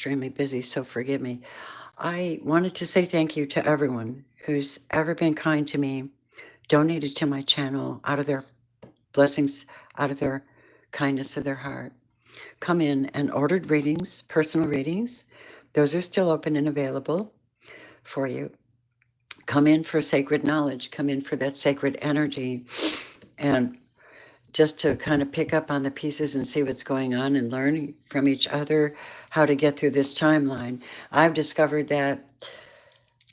extremely busy, so forgive me. I wanted to say thank you to everyone who's ever been kind to me, donated to my channel out of their blessings, out of their kindness of their heart. Come in and ordered readings, personal readings. Those are still open and available for you. Come in for sacred knowledge, come in for that sacred energy, and just to kind of pick up on the pieces and see what's going on and learn from each other how to get through this timeline. I've discovered that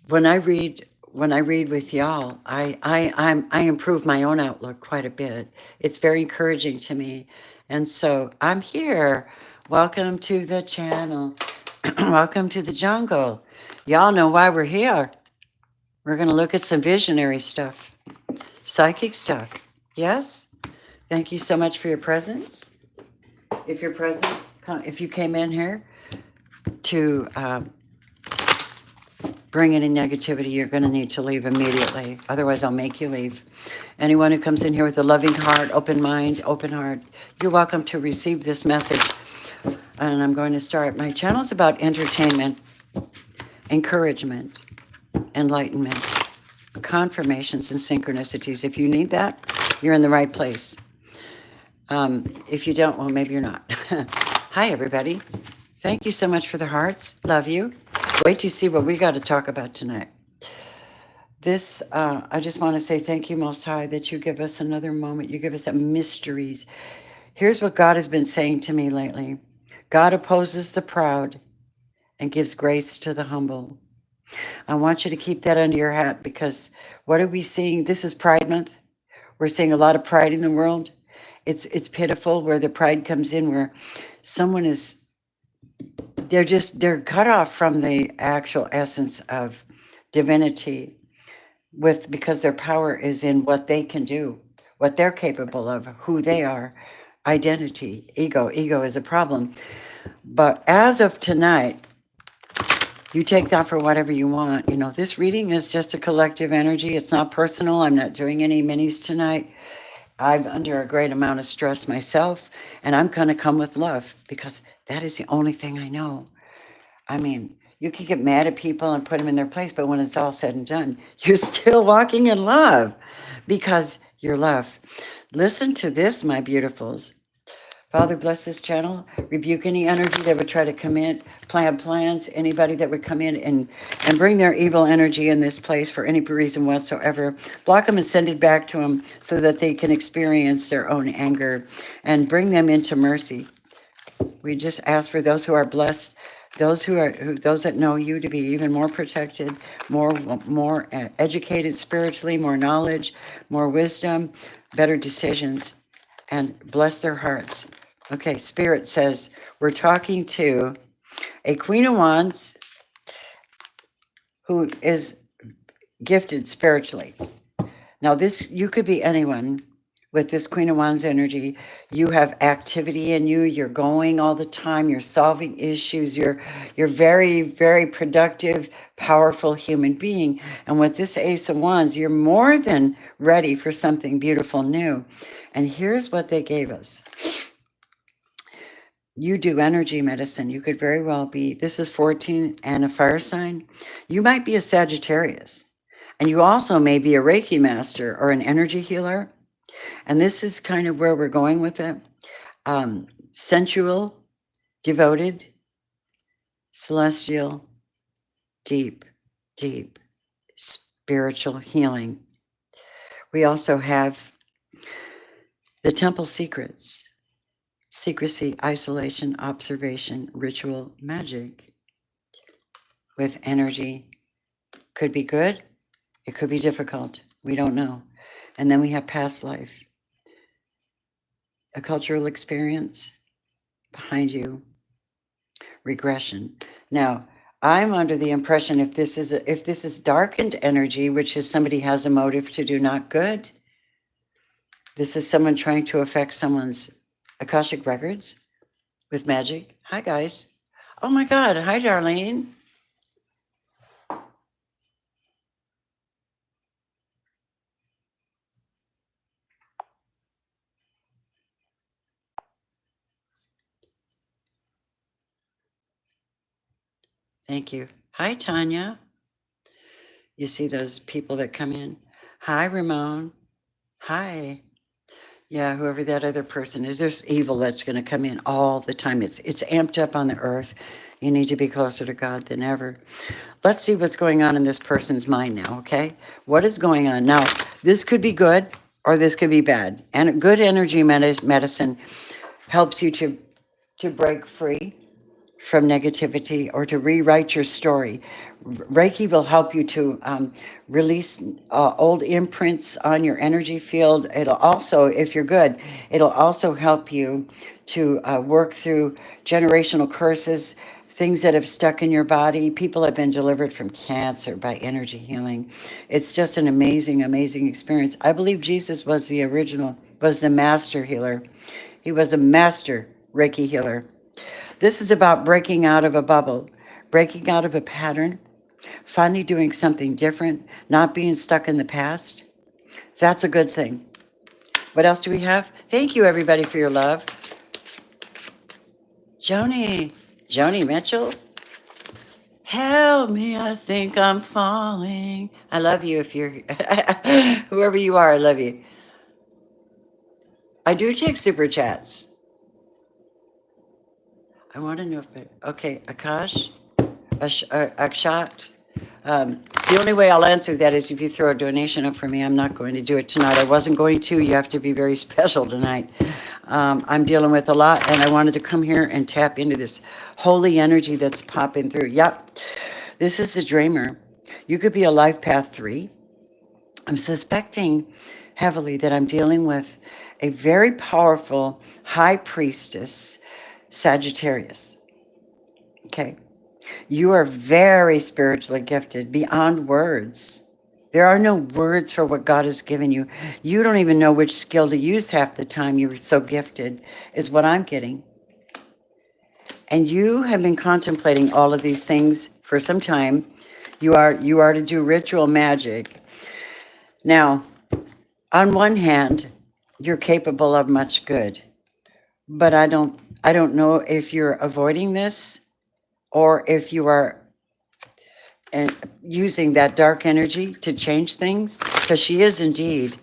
when I read with y'all, I improve my own outlook quite a bit. It's very encouraging to me. And so I'm here. Welcome to the channel. Welcome to the jungle. Y'all know why we're here. We're going to look at some visionary stuff, psychic stuff. Yes? Thank you so much for your presence. If you came in here to bring any negativity, you're going to need to leave immediately. Otherwise, I'll make you leave. Anyone who comes in here with a loving heart, open mind, open heart, you're welcome to receive this message. And I'm going to start. My channel is about entertainment, encouragement, enlightenment, confirmations, and synchronicities. If you need that, you're in the right place. If you don't, well, maybe you're not. Hi, everybody. Thank you so much for the hearts. Love you. Wait to see what we got to talk about tonight. I just want to say thank you, Most High, that you give us another moment. You give us mysteries. Here's what God has been saying to me lately. God opposes the proud and gives grace to the humble. I want you to keep that under your hat, because what are we seeing? This is Pride Month. We're seeing a lot of pride in the world. It's pitiful where the pride comes in, where someone is, they're cut off from the actual essence of divinity, because their power is in what they can do, what they're capable of, who they are. Identity, ego is a problem. But as of tonight, you take that for whatever you want. This reading is just a collective energy. It's not personal. I'm not doing any minis tonight. I'm under a great amount of stress myself, and I'm going to come with love, because that is the only thing I know. I mean, you can get mad at people and put them in their place, but when it's all said and done, you're still walking in love, because you're love. Listen to this, my beautifuls. Father, bless this channel. Rebuke any energy that would try to come in, plan plans, anybody that would come in and bring their evil energy in this place for any reason whatsoever. Block them and send it back to them so that they can experience their own anger, and bring them into mercy. We just ask for those who are blessed, those that know you, to be even more protected, more educated spiritually, more knowledge, more wisdom, better decisions, and bless their hearts. Okay, Spirit says we're talking to a Queen of Wands who is gifted spiritually. Now, you could be anyone with this Queen of Wands energy. You have activity in you. You're going all the time. You're solving issues. You're very, very productive, powerful human being. And with this Ace of Wands, you're more than ready for something beautiful new. And here's what they gave us. You do energy medicine. You could very well be, this is 14 and a fire sign. You might be a Sagittarius. And you also may be a Reiki master or an energy healer. And this is kind of where we're going with it. Sensual, devoted, celestial, deep, deep spiritual healing. We also have the temple secrets. Secrecy, isolation, observation, ritual, magic with energy. Could be good. It could be difficult. We don't know. And then we have past life, a cultural experience behind you, regression. Now, I'm under the impression if this is darkened energy, which is somebody has a motive to do not good, this is someone trying to affect someone's Akashic records with magic. Hi, guys. Oh, my God. Hi, Darlene. Thank you. Hi, Tanya. You see those people that come in? Hi, Ramon. Hi. Yeah, whoever that other person is, there's evil that's going to come in all the time. It's amped up on the earth. You need to be closer to God than ever. Let's see what's going on in this person's mind now, okay? What is going on? Now, this could be good or this could be bad. And good energy medicine helps you to break free from negativity or to rewrite your story. Reiki will help you to release old imprints on your energy field. It'll also, if you're good, it'll also help you to work through generational curses, things that have stuck in your body. People have been delivered from cancer by energy healing. It's just an amazing, amazing experience. I believe Jesus was the original, was the master healer. He was a master Reiki healer. This is about breaking out of a bubble, breaking out of a pattern, finally doing something different, not being stuck in the past. That's a good thing. What else do we have? Thank you, everybody, for your love. Joni Mitchell. Help me, I think I'm falling. I love you if you're, whoever you are, I love you. I do take super chats. I want to know if, okay, Akash, Akshat. The only way I'll answer that is if you throw a donation up for me. I'm not going to do it tonight. I wasn't going to. You have to be very special tonight. I'm dealing with a lot, and I wanted to come here and tap into this holy energy that's popping through. Yep, this is the dreamer. You could be a life path 3. I'm suspecting heavily that I'm dealing with a very powerful high priestess, Sagittarius. Okay. You are very spiritually gifted beyond words. There are no words for what God has given you. You don't even know which skill to use half the time. You're so gifted, is what I'm getting. And you have been contemplating all of these things for some time. You are to do ritual magic. Now, on one hand, you're capable of much good, but I don't know if you're avoiding this or if you are and using that dark energy to change things, because she is indeed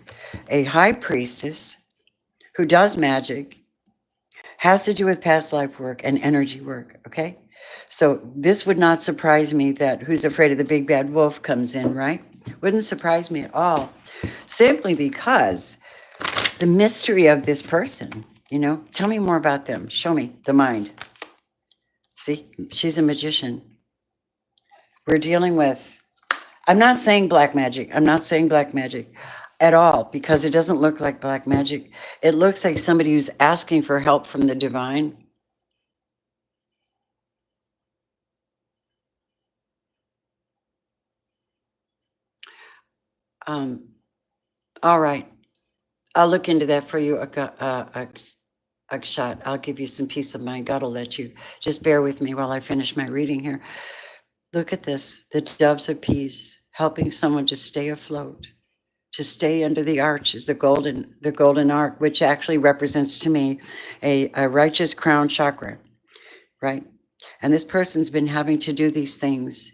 a high priestess who does magic, has to do with past life work and energy work, okay? So this would not surprise me that Who's Afraid of the Big Bad Wolf comes in, right? Wouldn't surprise me at all, simply because the mystery of this person, tell me more about them. Show me the mind. See, she's a magician. We're dealing with, I'm not saying black magic. I'm not saying black magic at all, because it doesn't look like black magic. It looks like somebody who's asking for help from the divine. All right. I'll look into that for you, Akshat. I'll give you some peace of mind. God will let you. Just bear with me while I finish my reading here. Look at this. The doves of peace, helping someone to stay afloat, to stay under the arch, is the golden arc, which actually represents to me a righteous crown chakra, right? And this person's been having to do these things,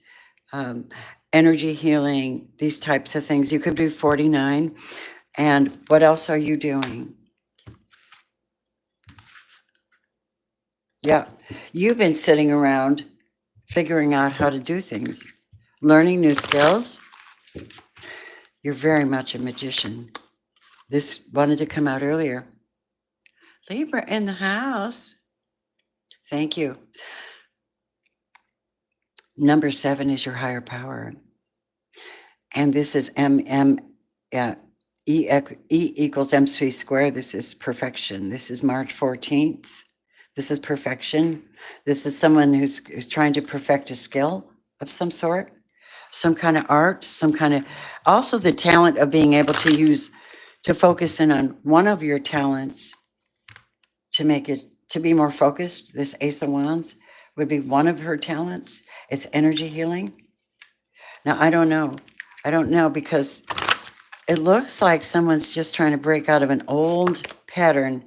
energy healing, these types of things. You could be 49. And what else are you doing? Yeah, you've been sitting around figuring out how to do things, learning new skills. You're very much a magician. This wanted to come out earlier. Libra in the house. Thank you. Number 7 is your higher power. And this is E equals MC squared. This is perfection. This is March 14th. This is perfection. This is someone who's trying to perfect a skill of some sort, some kind of art, some kind of, also the talent of being able to focus in on one of your talents to make it, to be more focused. This Ace of Wands would be one of her talents. It's energy healing. Now, I don't know, because it looks like someone's just trying to break out of an old pattern.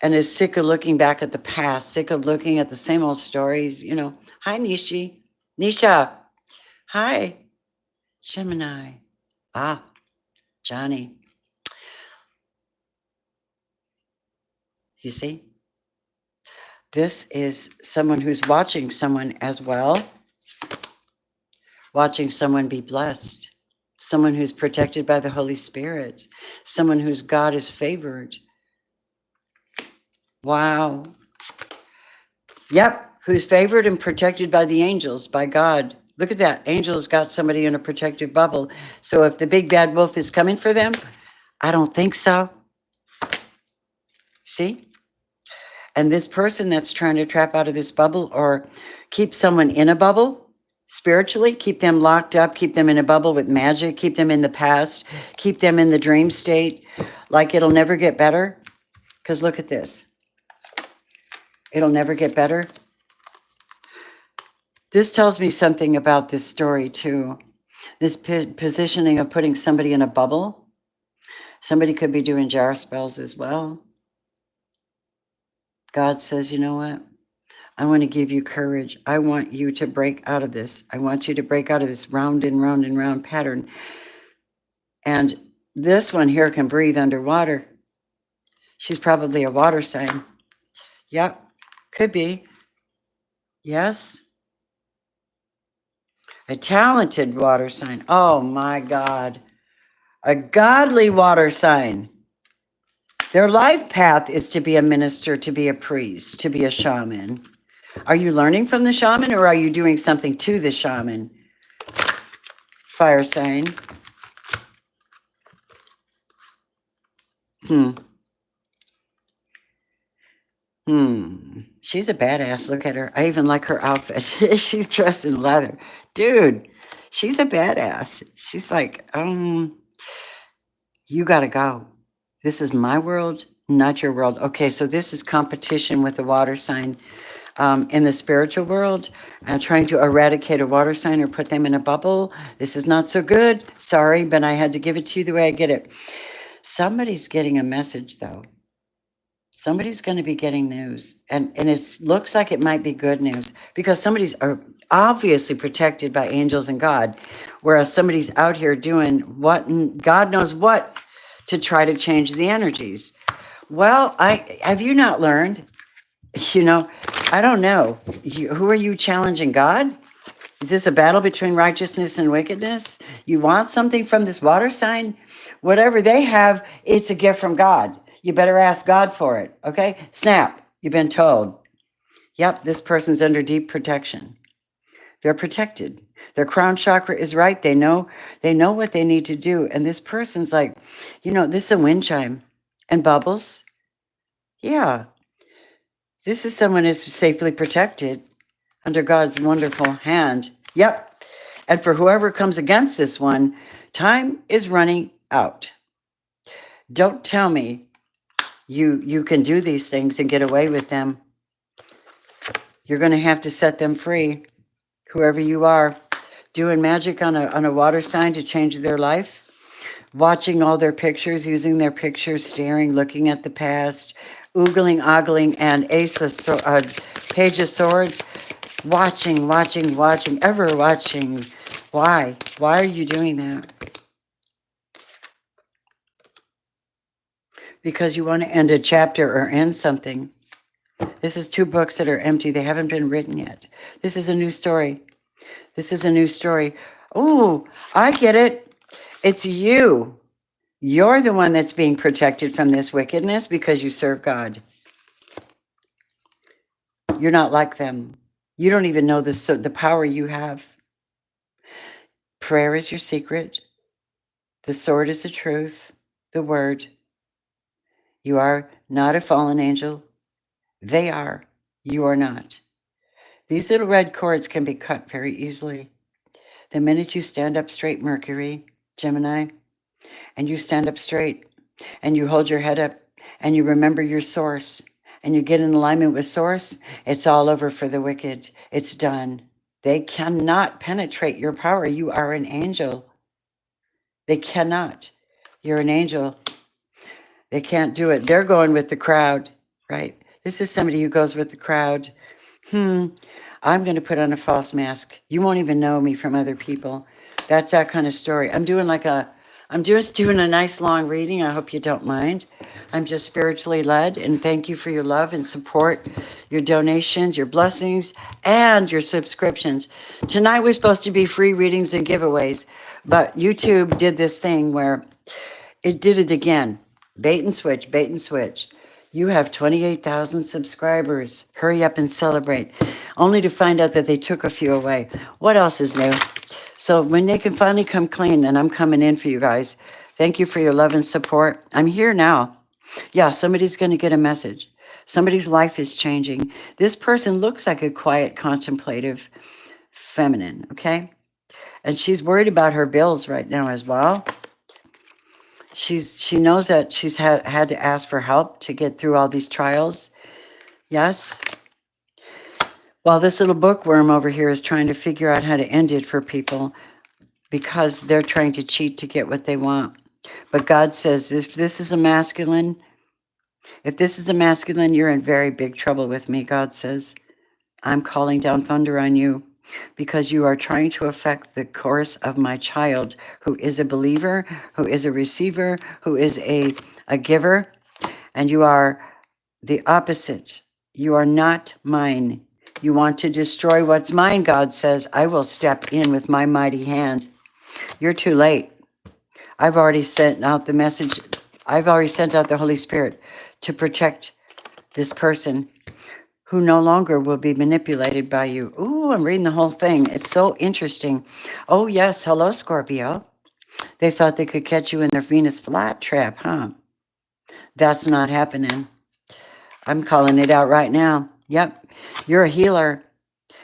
and is sick of looking back at the past, sick of looking at the same old stories, you know. Hi, Nishi. Nisha. Hi, Gemini. Ah, Johnny. You see? This is someone who's watching someone as well, watching someone be blessed, someone who's protected by the Holy Spirit, someone whose God is favored. Wow. Yep, who's favored and protected by the angels, by God. Look at that. Angels got somebody in a protective bubble. So if the big bad wolf is coming for them, I don't think so. See? And this person that's trying to trap out of this bubble or keep someone in a bubble spiritually, keep them locked up, keep them in a bubble with magic, keep them in the past, keep them in the dream state, like it'll never get better. Because look at this. It'll never get better. This tells me something about this story too. This positioning of putting somebody in a bubble. Somebody could be doing jar spells as well. God says, you know what? I want to give you courage. I want you to break out of this. I want you to break out of this round and round and round pattern. And this one here can breathe underwater. She's probably a water sign. Yep, could be. Yes. A talented water sign. Oh my God. A godly water sign. Their life path is to be a minister, to be a priest, to be a shaman. Are you learning from the shaman or are you doing something to the shaman? Fire sign. She's a badass. Look at her. I even like her outfit. She's dressed in leather. Dude, she's a badass. She's like, you got to go. This is my world, not your world. Okay, so this is competition with the water sign. In the spiritual world, trying to eradicate a water sign or put them in a bubble. This is not so good. Sorry, but I had to give it to you the way I get it. Somebody's getting a message, though. Somebody's going to be getting news. And it looks like it might be good news because somebody's obviously protected by angels and God, whereas somebody's out here doing what, God knows what, to try to change the energies. Well, have you not learned? You know, I don't know. Who are you challenging? God? Is this a battle between righteousness and wickedness? You want something from this water sign? Whatever they have, it's a gift from God. You better ask God for it, okay? Snap, you've been told. Yep, this person's under deep protection. They're protected. Their crown chakra is right. They know what they need to do. And this person's like, you know, this is a wind chime. And bubbles? Yeah. This is someone who's safely protected under God's wonderful hand. Yep. And for whoever comes against this one, time is running out. Don't tell me you can do these things and get away with them. You're going to have to set them free, whoever you are. Doing magic on a water sign to change their life. Watching all their pictures, using their pictures, staring, looking at the past, oogling, ogling, and Page of Swords. Watching, ever watching. Why? Why are you doing that? Because you want to end a chapter or end something. This is 2 books that are empty. They haven't been written yet. This is a new story. This is a new story. Oh, I get it. It's you. You're the one that's being protected from this wickedness because you serve God. You're not like them. You don't even know the power you have. Prayer is your secret. The sword is the truth, the word. You are not a fallen angel. They are. You are not. These little red cords can be cut very easily. The minute you stand up straight, Mercury, Gemini, and you stand up straight, and you hold your head up, and you remember your source, and you get in alignment with source, it's all over for the wicked. It's done. They cannot penetrate your power. You are an angel. They cannot. You're an angel. They can't do it. They're going with the crowd, right? This is somebody who goes with the crowd. I'm going to put on a false mask. You won't even know me from other people. That's that kind of story. I'm just doing a nice long reading. I hope you don't mind. I'm just spiritually led, and thank you for your love and support, your donations, your blessings, and your subscriptions. Tonight was supposed to be free readings and giveaways, but YouTube did this thing where it did it again. Bait and switch, bait and switch. You have 28,000 subscribers. Hurry up and celebrate. Only to find out that they took a few away. What else is new? So when they can finally come clean, and I'm coming in for you guys, thank you for your love and support. I'm here now. Yeah, somebody's going to get a message. Somebody's life is changing. This person looks like a quiet, contemplative feminine, okay? And she's worried about her bills right now as well. She knows that she's had to ask for help to get through all these trials. Yes. While this little bookworm over here is trying to figure out how to end it for people because they're trying to cheat to get what they want. But God says, if this is a masculine, you're in very big trouble with me, God says. I'm calling down thunder on you because you are trying to affect the course of my child who is a believer, who is a receiver, who is a giver, and you are the opposite. You are not mine. You want to destroy what's mine, God says. I will step in with my mighty hand. You're too late. I've already sent out the message. I've already sent out the Holy Spirit to protect this person who no longer will be manipulated by you. Ooh, I'm reading the whole thing. It's so interesting. Oh, yes. Hello, Scorpio. They thought they could catch you in their Venus flat trap, huh? That's not happening. I'm calling it out right now. Yep. You're a healer,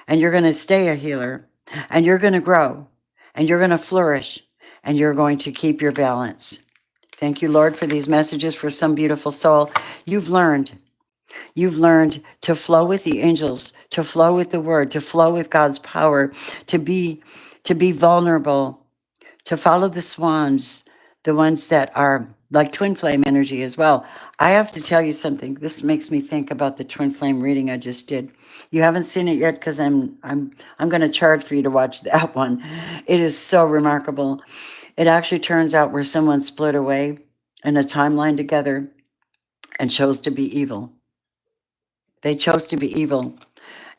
and you're going to stay a healer, and you're going to grow, and you're going to flourish, and you're going to keep your balance. Thank you, Lord, for these messages for some beautiful soul. You've learned to flow with the angels, to flow with the word, to flow with God's power, to be vulnerable, to follow the swans, the ones that are like twin flame energy as well. I have to tell you something. This makes me think about the twin flame reading I just did. You haven't seen it yet because I'm going to charge for you to watch that one. It is so remarkable. It actually turns out where someone split away in a timeline together and chose to be evil. They chose to be evil.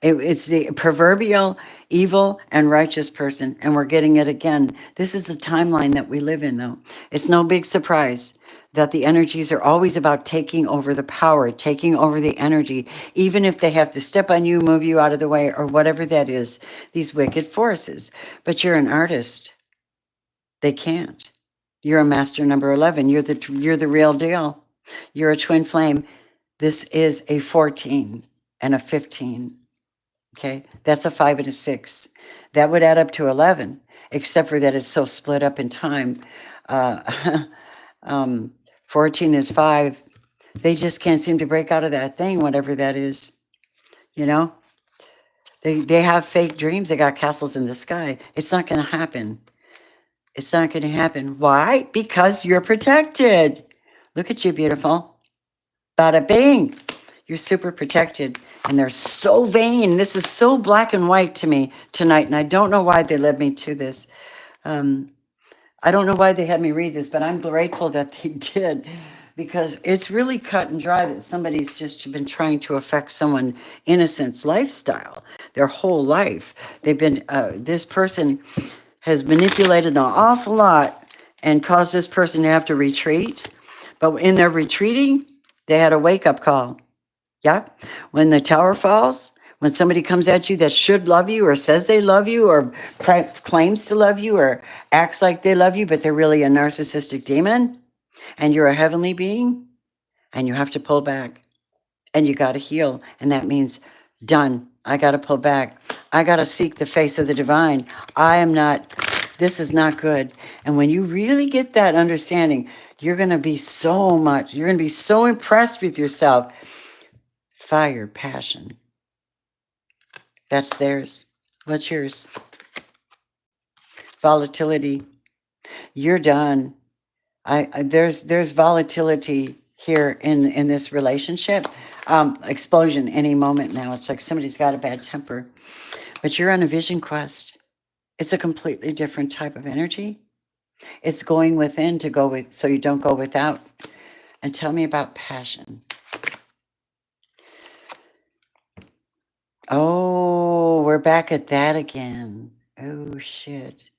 It's the proverbial evil and righteous person, and we're getting it again. This is the timeline that we live in, though. It's no big surprise that the energies are always about taking over the power, taking over the energy, even if they have to step on you, move you out of the way, or whatever that is, these wicked forces. But you're an artist. They can't. You're a master number 11. You're the real deal. You're a twin flame. This is a 14 and a 15. Okay, that's a 5 and a 6. That would add up to 11, except for that it's so split up in time. 14 is 5. They just can't seem to break out of that thing, whatever that is. You know, they have fake dreams. They got castles in the sky. It's not going to happen. It's not going to happen. Why? Because you're protected. Look at you, beautiful. Bada bing. You're super protected. And they're so vain. This is so black and white to me tonight. And I don't know why they led me to this. I don't know why they had me read this, but I'm grateful that they did. Because it's really cut and dry that somebody's just been trying to affect someone innocent's lifestyle. Their whole life. They've been, this person has manipulated an awful lot and caused this person to have to retreat. But in their retreating, they had a wake-up call. Yeah. When the tower falls, when somebody comes at you that should love you or says they love you or claims to love you or acts like they love you, but they're really a narcissistic demon and you're a heavenly being and you have to pull back and you got to heal. And that means done. I got to pull back. I got to seek the face of the divine. This is not good. And when you really get that understanding, you're going to be so impressed with yourself. Fire, passion. That's theirs. What's yours? Volatility. You're done. There's volatility here in this relationship. Explosion any moment now. It's like somebody's got a bad temper. But you're on a vision quest. It's a completely different type of energy. It's going within to go with, so you don't go without. And tell me about passion. Oh, we're back at that again. Oh, shit.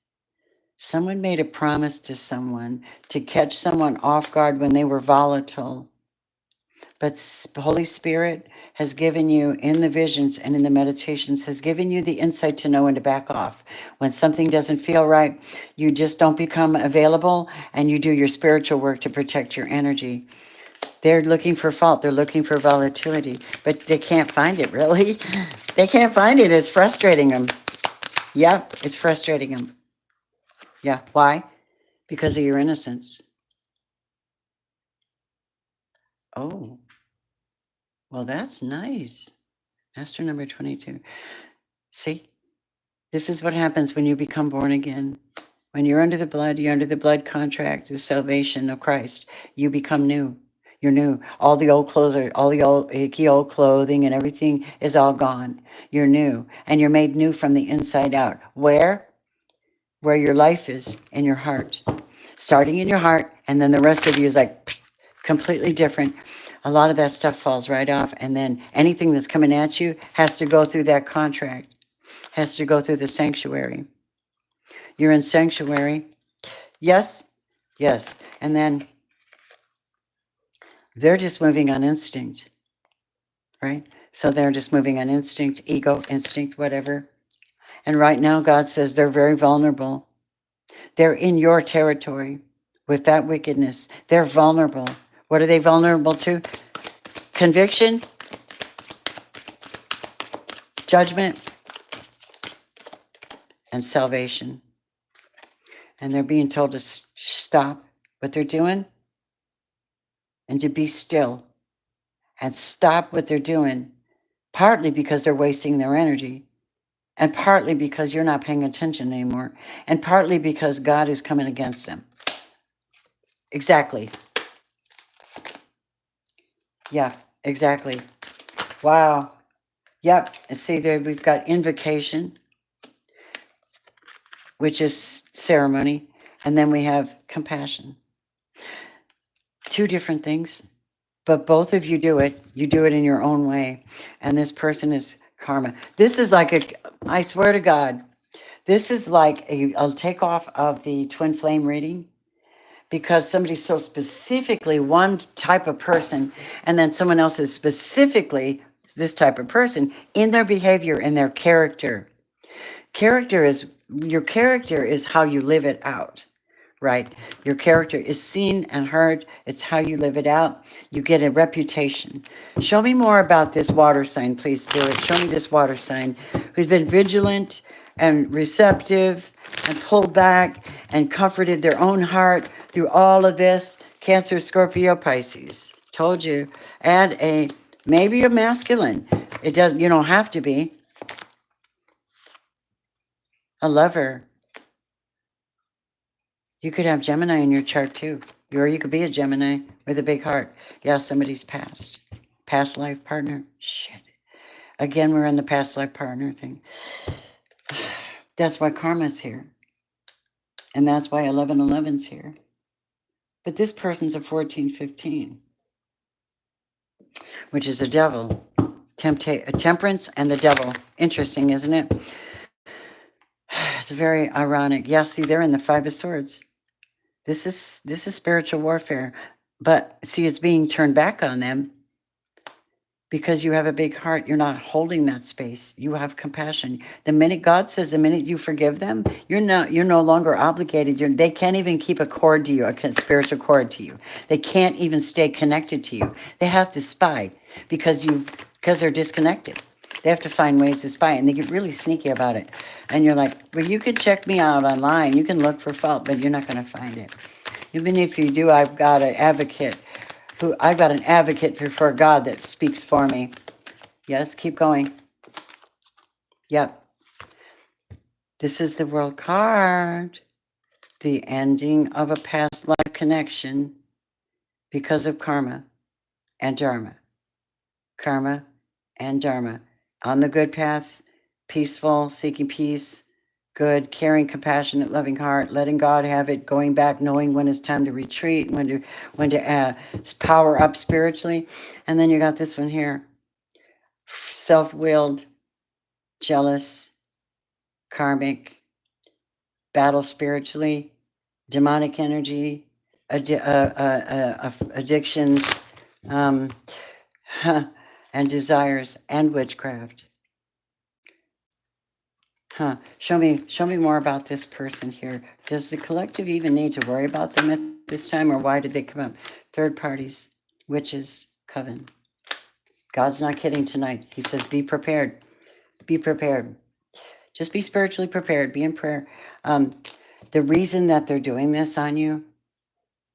Someone made a promise to someone to catch someone off guard when they were volatile. But Holy Spirit has given you in the visions and in the meditations, has given you the insight to know when to back off. When something doesn't feel right, you just don't become available and you do your spiritual work to protect your energy. They're looking for fault. They're looking for volatility, but they can't find it, really. They can't find it. It's frustrating them. Yep, it's frustrating them. Yeah, why? Because of your innocence. Oh, well, that's nice. Master number 22. See, this is what happens when you become born again. When you're under the blood contract of salvation of Christ. You become new. You're new. All the old clothes all the old icky old clothing and everything is all gone. You're new. And you're made new from the inside out. Where? Where your life is, in your heart. Starting in your heart, and then the rest of you is like completely different. A lot of that stuff falls right off, and then anything that's coming at you has to go through that contract, has to go through the sanctuary. You're in sanctuary. Yes, yes. And then they're just moving on instinct, right? So they're just moving on instinct, ego, instinct, whatever. And right now, God says they're very vulnerable. They're in your territory with that wickedness. They're vulnerable. What are they vulnerable to? Conviction, judgment, and salvation. And they're being told to stop what they're doing and to be still and stop what they're doing, partly because they're wasting their energy, and partly because you're not paying attention anymore, and partly because God is coming against them. Exactly. Yeah, exactly. Wow. Yep. And see there, we've got invocation, which is ceremony, and then we have compassion. Two different things, but both of you do it. You do it in your own way. And this person is karma. This is like I swear to God, this is like a takeoff of the twin flame reading, because somebody's so specifically one type of person, and then someone else is specifically this type of person in their behavior and their character. Your character is how you live it out, right? Your character is seen and heard. It's how you live it out. You get a reputation. Show me more about this water sign, please, Spirit. Show me this water sign who's been vigilant and receptive and pulled back and comforted their own heart through all of this. Cancer, Scorpio, Pisces. Told you. And maybe a masculine. You don't have to be. A lover. You could have Gemini in your chart too. Or you could be a Gemini with a big heart. Yeah, somebody's past. Past life partner. Shit. Again, we're on the past life partner thing. That's why karma's here. And that's why 1111's here. But this person's a 1415, which is a devil. Temperance and the devil. Interesting, isn't it? It's very ironic. Yeah, see, they're in the Five of Swords. This is spiritual warfare. But see, it's being turned back on them because you have a big heart. You're not holding that space. You have compassion. The minute God says, the minute you forgive them, you're no longer obligated. They can't even keep a cord to you, a spiritual cord to you. They can't even stay connected to you. They have to spy because they're disconnected. They have to find ways to spy, and they get really sneaky about it. And you're like, well, you can check me out online. You can look for fault, but you're not going to find it. Even if you do, I've got an advocate before God that speaks for me. Yes, keep going. Yep. This is the World card. The ending of a past life connection because of karma. and dharma. Karma and dharma. On the good path, peaceful, seeking peace, good, caring, compassionate, loving heart, letting God have it, going back, knowing when it's time to retreat, when to power up spiritually. And then you got this one here. Self-willed, jealous, karmic, battle spiritually, demonic energy, addictions, um, and desires, and witchcraft. Show me more about this person here. Does the collective even need to worry about them at this time, or why did they come up? Third parties, witches, coven. God's not kidding tonight. He says, be prepared. Be prepared. Just be spiritually prepared. Be in prayer. The reason that they're doing this on you,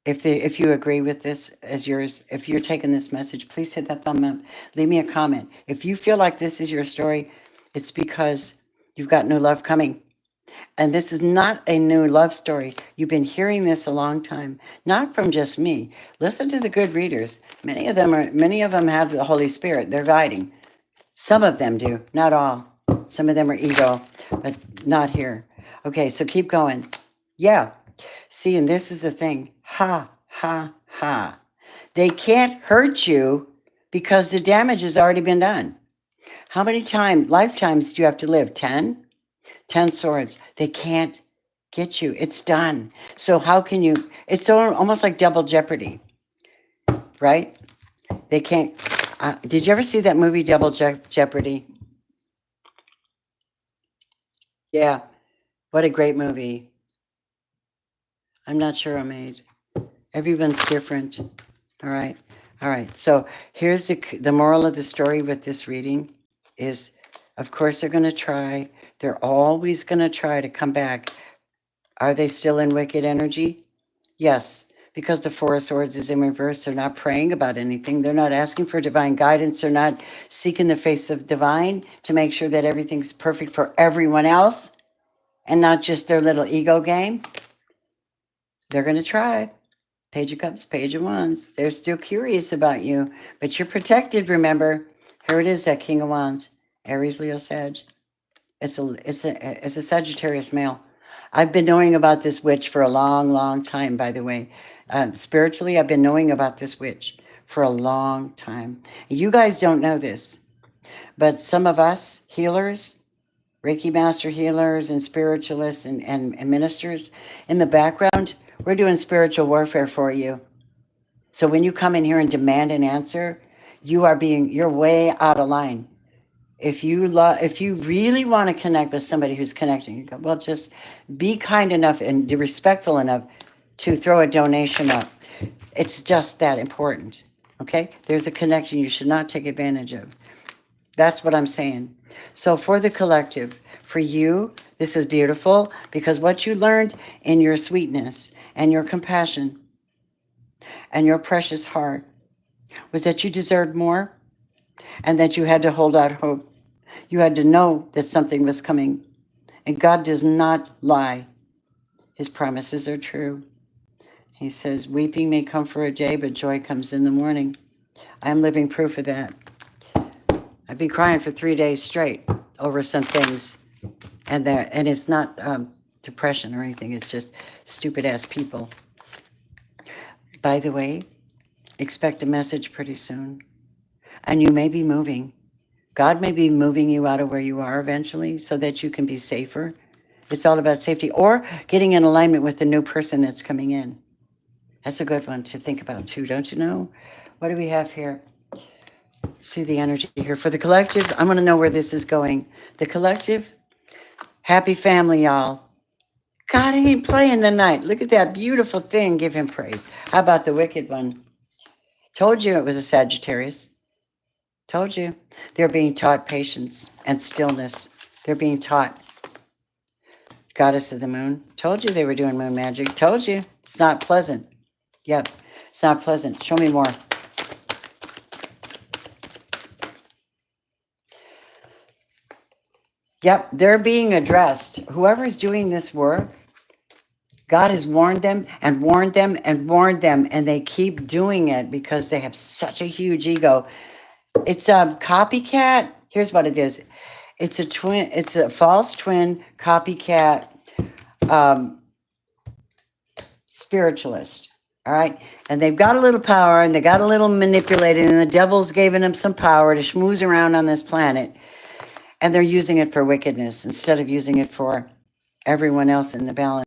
if you agree with this as yours, if you're taking this message, please hit that thumb up. Leave me a comment. If you feel like this is your story, it's because you've got new love coming. And this is not a new love story. You've been hearing this a long time, not from just me. Listen to the good readers. Many of them have the Holy Spirit. They're guiding. Some of them do, not all. Some of them are ego, but not here. Okay, so keep going. Yeah. See, and this is the thing. Ha, ha, ha. They can't hurt you because the damage has already been done. How many lifetimes do you have to live? 10? 10 swords. They can't get you. It's done. So how can you? It's almost like double jeopardy, right? They can't. Did you ever see that movie Double Jeopardy? Yeah. What a great movie. I'm not sure I'm age. Everyone's different. All right. All right. So here's the moral of the story with this reading is, of course, they're going to try. They're always going to try to come back. Are they still in wicked energy? Yes, because the Four of Swords is in reverse. They're not praying about anything. They're not asking for divine guidance. They're not seeking the face of divine to make sure that everything's perfect for everyone else and not just their little ego game. They're going to try. Page of Cups, Page of Wands. They're still curious about you, but you're protected, remember. Here it is, that King of Wands. Aries, Leo, Sag. It's a Sagittarius male. I've been knowing about this witch for a long, long time, by the way. Spiritually, I've been knowing about this witch for a long time. You guys don't know this, but some of us healers, Reiki master healers and spiritualists and ministers, in the background, we're doing spiritual warfare for you. So when you come in here and demand an answer, you're way out of line. If you really want to connect with somebody who's connecting, well, just be kind enough and be respectful enough to throw a donation up. It's just that important. Okay? There's a connection you should not take advantage of. That's what I'm saying. So for the collective, for you, this is beautiful because what you learned in your sweetness and your compassion and your precious heart was that you deserved more and that you had to hold out hope. You had to know that something was coming. And God does not lie. His promises are true. He says, weeping may come for a day, but joy comes in the morning. I'm living proof of that. I've been crying for 3 days straight over some things. And it's not depression or anything. It's just stupid-ass people. By the way, expect a message pretty soon. And you may be moving. God may be moving you out of where you are eventually so that you can be safer. It's all about safety or getting in alignment with the new person that's coming in. That's a good one to think about too, don't you know? What do we have here? See the energy here. For the collective, I want to know where this is going. The collective, happy family, y'all. God ain't playing tonight. Look at that beautiful thing. Give him praise. How about the wicked one? Told you it was a Sagittarius. Told you. They're being taught patience and stillness. They're being taught. Goddess of the moon. Told you they were doing moon magic. Told you. It's not pleasant. Yep. It's not pleasant. Show me more. Yep. They're being addressed. Whoever's doing this work, God has warned them and warned them and warned them, and they keep doing it because they have such a huge ego. It's a copycat. Here's what it is. It's a twin. It's a false twin copycat um, spiritualist. All right. And they've got a little power and they got a little manipulated, and the devil's giving them some power to schmooze around on this planet. And they're using it for wickedness instead of using it for everyone else in the balance.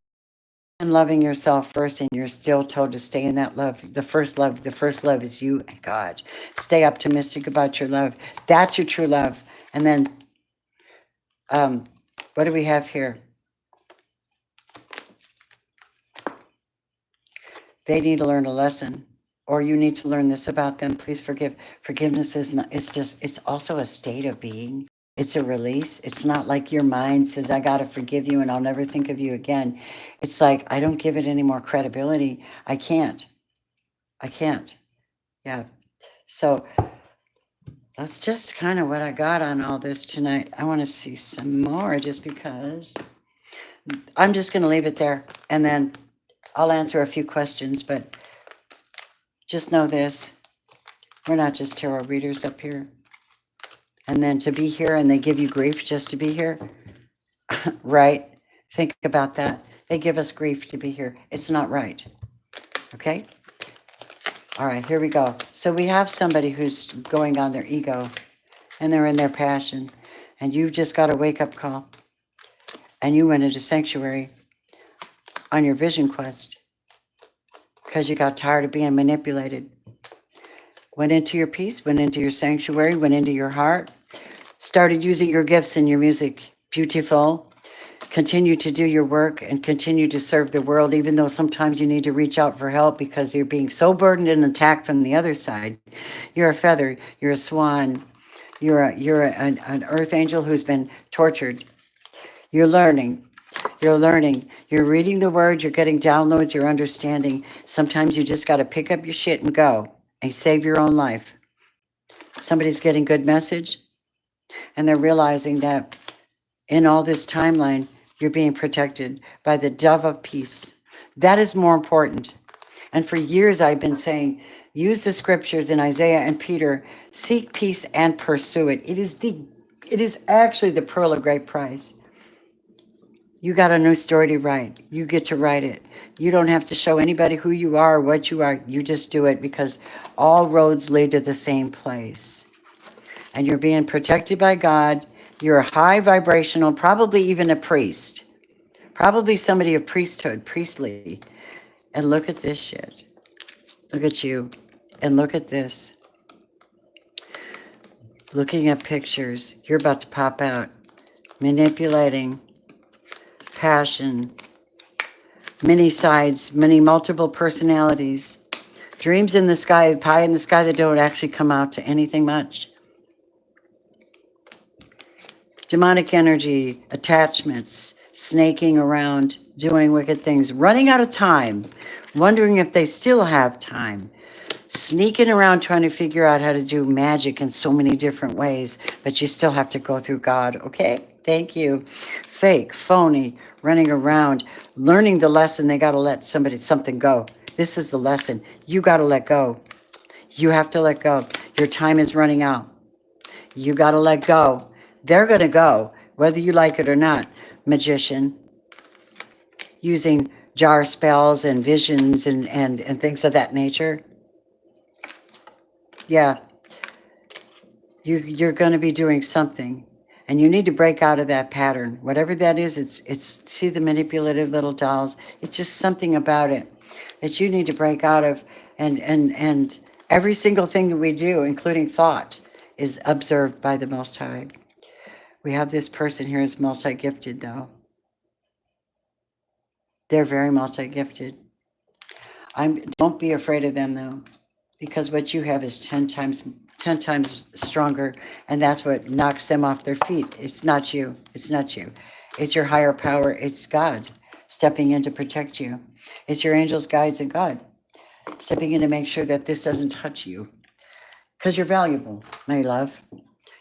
And loving yourself first, and you're still told to stay in that love. The first love is you and God. Stay optimistic about your love. That's your true love. And then, what do we have here? They need to learn a lesson, or you need to learn this about them. Please forgive. Forgiveness is not, it's also a state of being. It's a release. It's not like your mind says, I got to forgive you and I'll never think of you again. It's like, I don't give it any more credibility. I can't. Yeah. So that's just kind of what I got on all this tonight. I want to see some more just because. I'm just going to leave it there, and then I'll answer a few questions, but just know this. We're not just tarot readers up here. And then to be here and they give you grief just to be here, right? Think about that. They give us grief to be here. It's not right. Okay? All right, here we go. So we have somebody who's going on their ego and they're in their passion, and you've just got a wake-up call, and you went into sanctuary on your vision quest because you got tired of being manipulated. Went into your peace, went into your sanctuary, went into your heart, started using your gifts and your music. Beautiful. Continue to do your work and continue to serve the world, even though sometimes you need to reach out for help because you're being so burdened and attacked from the other side. You're a feather, you're a swan, you're an earth angel who's been tortured. You're learning. You're learning. You're reading the word. You're getting downloads. You're understanding. Sometimes you just got to pick up your shit and go and save your own life. Somebody's getting good message, and they're realizing that in all this timeline, you're being protected by the dove of peace. That is more important. And for years, I've been saying, use the scriptures in Isaiah and Peter, seek peace and pursue it. It is actually the pearl of great price. You got a new story to write. You get to write it. You don't have to show anybody who you are or what you are. You just do it because all roads lead to the same place. And you're being protected by God. You're a high vibrational, probably even a priest. Probably somebody of priesthood, priestly. And look at this shit. Look at you. And look at this. Looking at pictures. You're about to pop out. Manipulating. Passion. Many sides, many multiple personalities, dreams in the sky, pie in the sky that don't actually come out to anything much. Demonic energy, attachments, snaking around, doing wicked things, running out of time, wondering if they still have time, sneaking around trying to figure out how to do magic in so many different ways, but you still have to go through God, okay? Thank you. Fake, phony, running around, learning the lesson. They got to let something go. This is the lesson. You got to let go. You have to let go. Your time is running out. You got to let go. They're going to go, whether you like it or not. Magician, using jar spells and visions and things of that nature. Yeah. You're going to be doing something. And you need to break out of that pattern. Whatever that is, it's see the manipulative little dolls. It's just something about it that you need to break out of. And every single thing that we do, including thought, is observed by the Most High. We have this person here who's multi-gifted, though. They're very multi-gifted. Don't be afraid of them, though, because what you have is 10 times stronger, and that's what knocks them off their feet. It's not you. It's not you. It's your higher power. It's God stepping in to protect you. It's your angels, guides, and God stepping in to make sure that this doesn't touch you, because you're valuable, my love.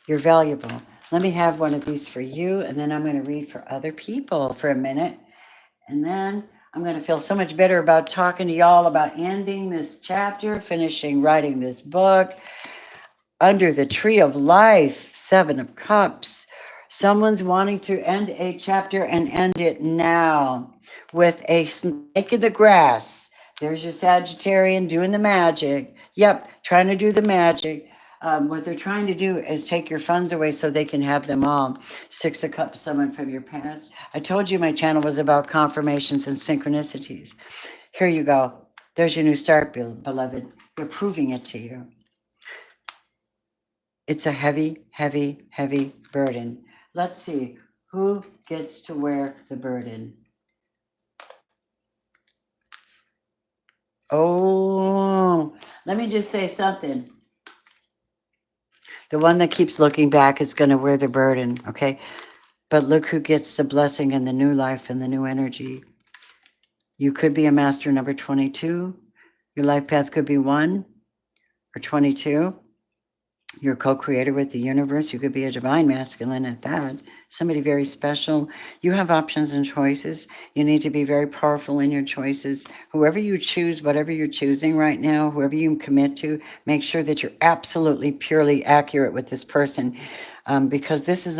You're valuable. Let me have one of these for you, and then I'm going to read for other people for a minute, and then I'm going to feel so much better about talking to y'all about ending this chapter, finishing writing this book. Under the tree of life, 7 of Cups. Someone's wanting to end a chapter and end it now with a snake in the grass. There's your Sagittarian doing the magic. Yep, trying to do the magic. What they're trying to do is take your funds away so they can have them all. 6 of Cups, someone from your past. I told you my channel was about confirmations and synchronicities. Here you go. There's your new start, beloved. They're proving it to you. It's a heavy, heavy, heavy burden. Let's see who gets to wear the burden. Oh, let me just say something. The one that keeps looking back is going to wear the burden, okay? But look who gets the blessing and the new life and the new energy. You could be a master number 22. Your life path could be 1 or 22. You're a co-creator with the universe. You could be a divine masculine at that. Somebody very special. You have options and choices. You need to be very powerful in your choices. Whoever you choose, whatever you're choosing right now, whoever you commit to, make sure that you're absolutely purely accurate with this person, because this is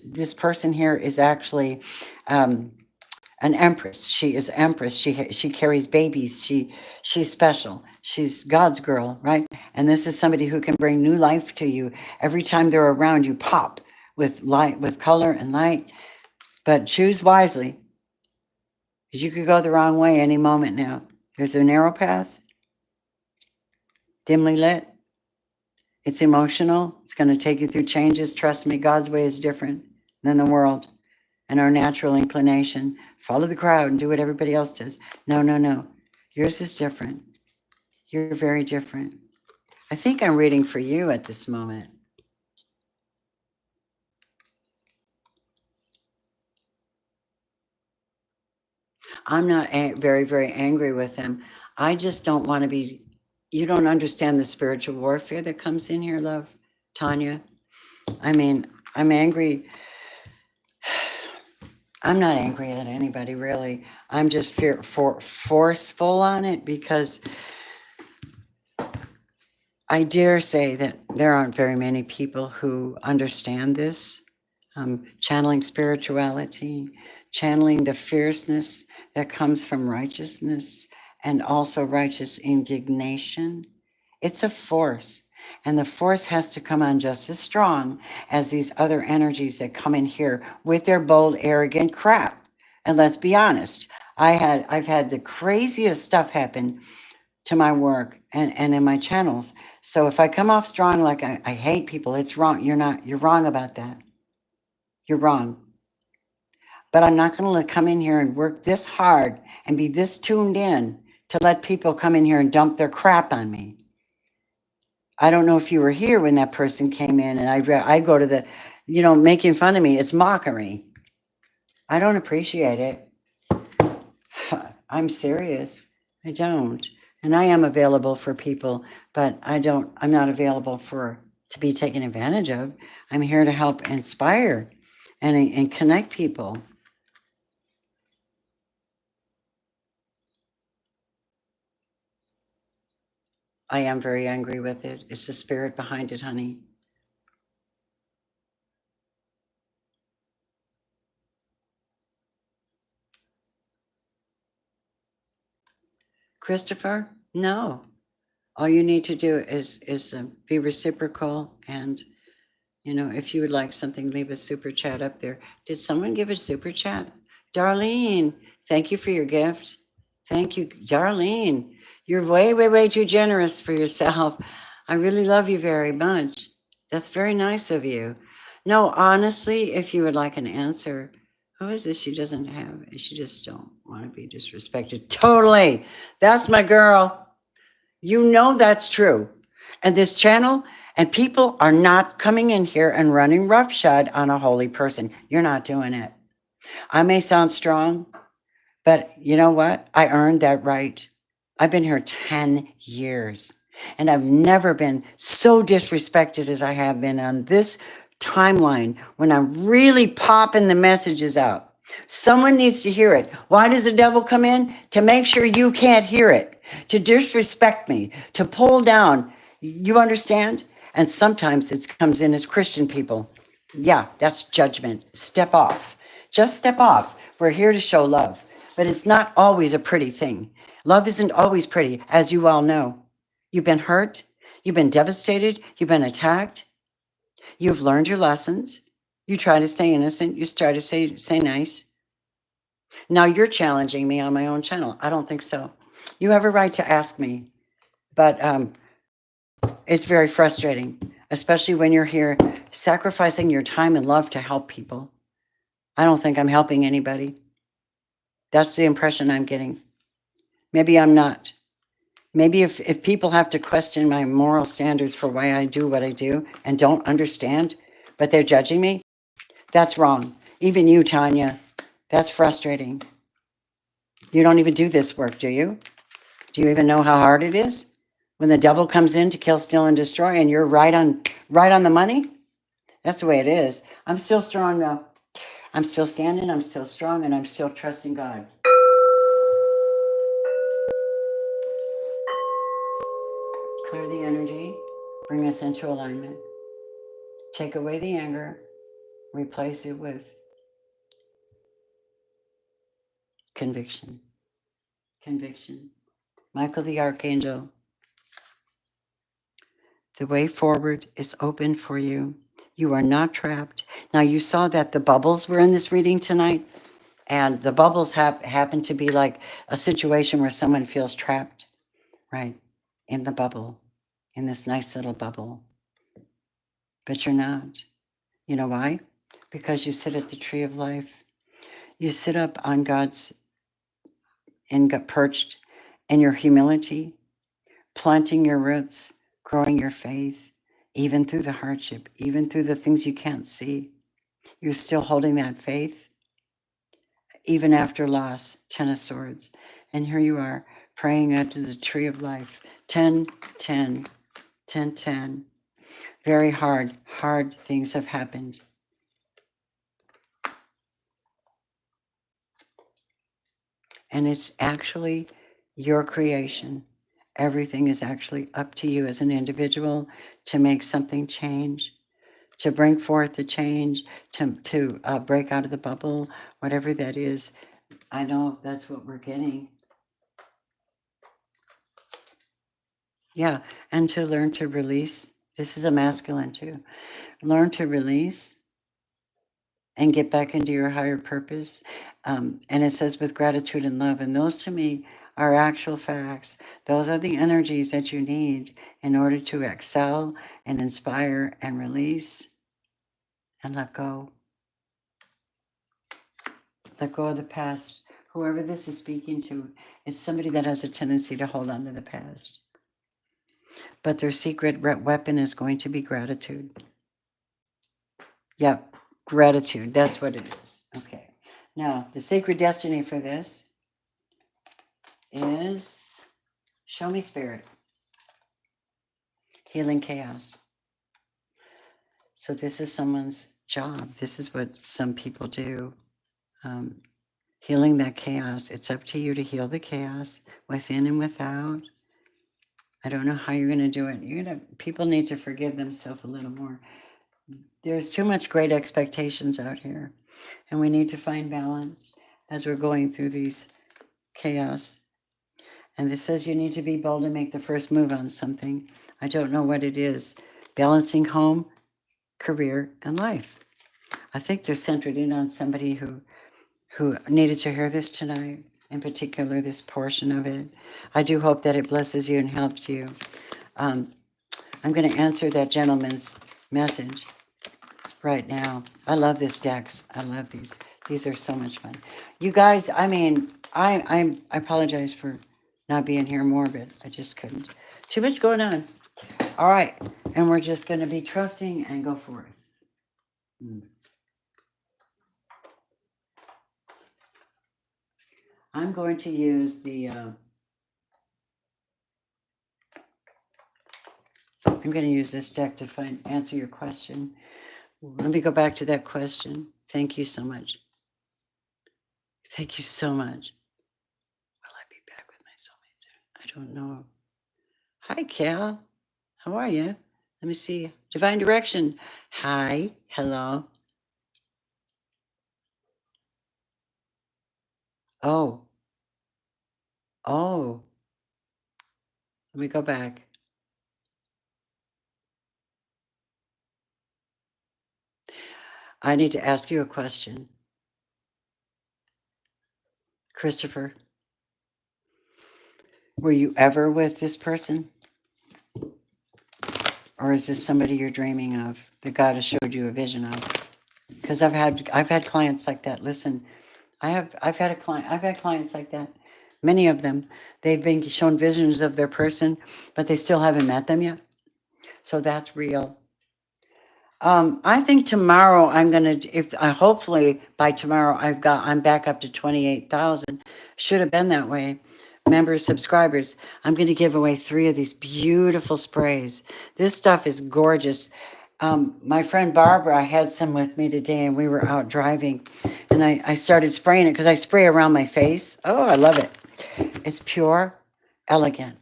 this person here is actually an empress. She is empress. She carries babies. She's special. She's God's girl, right? And this is somebody who can bring new life to you. Every time they're around, you pop with light, with color and light. But choose wisely, because you could go the wrong way any moment now. There's a narrow path, dimly lit. It's emotional. It's going to take you through changes. Trust me, God's way is different than the world and our natural inclination. Follow the crowd and do what everybody else does. No, no, no. Yours is different. You're very different. I think I'm reading for you at this moment. I'm not very, very angry with him. I just don't want to be, you don't understand the spiritual warfare that comes in here, love, Tanya. I mean, I'm angry. I'm not angry at anybody, really. I'm just forceful on it because I dare say that there aren't very many people who understand this. Channeling spirituality, channeling the fierceness that comes from righteousness and also righteous indignation. It's a force, and the force has to come on just as strong as these other energies that come in here with their bold, arrogant crap. And let's be honest, I've had the craziest stuff happen to my work and in my channels. So if I come off strong like I hate people, it's wrong. You're wrong about that. You're wrong. But I'm not going to come in here and work this hard and be this tuned in to let people come in here and dump their crap on me. I don't know if you were here when that person came in and I go to the, making fun of me. It's mockery. I don't appreciate it. I'm serious. I don't. And I am available for people, but I'm not available to be taken advantage of. I'm here to help inspire and connect people. I am very angry with it. It's the spirit behind it, honey. Christopher, no. All you need to do is be reciprocal, and if you would like something, leave a super chat up there. Did someone give a super chat? Darlene, thank you for your gift. Thank you, Darlene. You're way, way, way too generous for yourself. I really love you very much. That's very nice of you. No, honestly, if you would like an answer, who is this? She doesn't have, she just don't want to be disrespected. Totally. That's my girl. You know that's true. And this channel and people are not coming in here and running roughshod on a holy person. You're not doing it. I may sound strong, but you know what? I earned that right. I've been here 10 years, and I've never been so disrespected as I have been on this timeline when I'm really popping the messages out. Someone needs to hear it. Why does the devil come in? To make sure you can't hear it, to disrespect me, to pull down. You understand? And sometimes it comes in as Christian people. Yeah, that's judgment. Step off. Just step off. We're here to show love, but it's not always a pretty thing. Love isn't always pretty, as you all know. You've been hurt. You've been devastated. You've been attacked. You've learned your lessons. You try to stay innocent. You try to say nice. Now you're challenging me on my own channel. I don't think so. You have a right to ask me, but it's very frustrating, especially when you're here sacrificing your time and love to help people. I don't think I'm helping anybody. That's the impression I'm getting. Maybe I'm not. Maybe if people have to question my moral standards for why I do what I do and don't understand, but they're judging me, that's wrong. Even you, Tanya, that's frustrating. You don't even do this work, do you? Do you even know how hard it is? When the devil comes in to kill, steal, and destroy, and you're right on the money? That's the way it is. I'm still strong though. I'm still standing, I'm still strong, and I'm still trusting God. Clear the energy, bring us into alignment. Take away the anger, replace it with conviction. Conviction. Michael the Archangel, the way forward is open for you. You are not trapped. Now, you saw that the bubbles were in this reading tonight, and the bubbles happen to be like a situation where someone feels trapped, right, in the bubble, in this nice little bubble. But you're not. You know why? Because you sit at the tree of life. You sit up on God's, and got perched in your humility, planting your roots, growing your faith, even through the hardship, even through the things you can't see. You're still holding that faith, even after loss. 10 of Swords. And here you are, praying unto the tree of life. 10, 10, 10, 10. Very hard things have happened. And it's actually your creation. Everything is actually up to you as an individual to make something change, to bring forth the change, to break out of the bubble, whatever that is. I know that's what we're getting. Yeah, and to learn to release. This is a masculine too. Learn to release and get back into your higher purpose. And it says with gratitude and love. And those to me are actual facts. Those are the energies that you need in order to excel and inspire and release and let go. Let go of the past. Whoever this is speaking to, it's somebody that has a tendency to hold on to the past. But their secret weapon is going to be gratitude. Yep, gratitude. That's what it is. Okay. Now, the sacred destiny for this is show me spirit. Healing chaos. So this is someone's job. This is what some people do. Healing that chaos. It's up to you to heal the chaos within and without. I don't know how you're going to do it. People need to forgive themselves a little more. There's too much great expectations out here, and we need to find balance as we're going through these chaos. And this says you need to be bold and make the first move on something. I don't know what it is. Balancing home, career, and life. I think they're centered in on somebody who needed to hear this tonight, in particular this portion of it. I do hope that it blesses you and helps you. I'm going to answer that gentleman's message right now. I love this decks. I love these. These are so much fun. You guys, I mean, I apologize for not being here more, but I just couldn't. Too much going on. All right. And we're just going to be trusting and go forth. I'm going to use the, I'm going to use this deck to answer your question. Let me go back to that question. Thank you so much. Thank you so much. Will I be back with my soulmate soon? I don't know. Hi, Cal. How are you? Let me see. Divine Direction. Hi. Hello. Oh. Oh. Let me go back. I need to ask you a question. Christopher, were you ever with this person? Or is this somebody you're dreaming of that God has showed you a vision of? Because I've had clients like that. Listen, I've had clients like that. Many of them, they've been shown visions of their person, but they still haven't met them yet. So that's real. I think tomorrow I'm gonna, if hopefully by tomorrow I'm back up to 28,000. Should have been that way. Members, subscribers. I'm gonna give away 3 of these beautiful sprays. This stuff is gorgeous. My friend Barbara had some with me today, and we were out driving, and I started spraying it because I spray around my face. Oh, I love it. It's pure, elegant.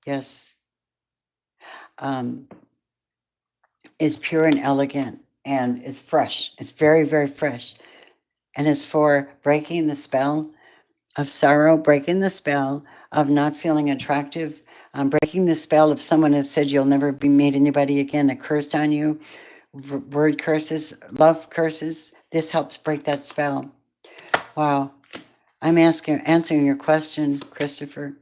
Yes. Um, it's pure and elegant, and it's fresh. It's very, very fresh. And it's for breaking the spell of sorrow, breaking the spell of not feeling attractive, breaking the spell of someone has said you'll never be meet anybody again, that cursed on you, word curses, love curses. This helps break that spell. Wow. I'm answering your question, Christopher.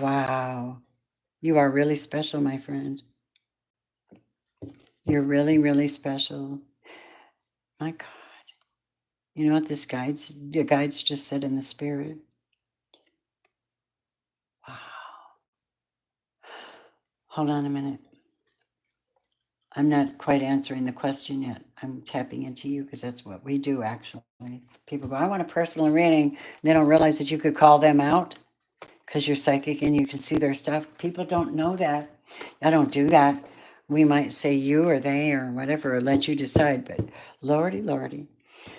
Wow. You are really special, my friend. You're really, really special. My God. You know what the guides just said in the spirit? Wow. Hold on a minute. I'm not quite answering the question yet. I'm tapping into you because that's what we do, actually. People go, I want a personal reading. They don't realize that you could call them out because you're psychic and you can see their stuff. People don't know that. I don't do that. We might say you or they or whatever, or let you decide, but lordy, lordy.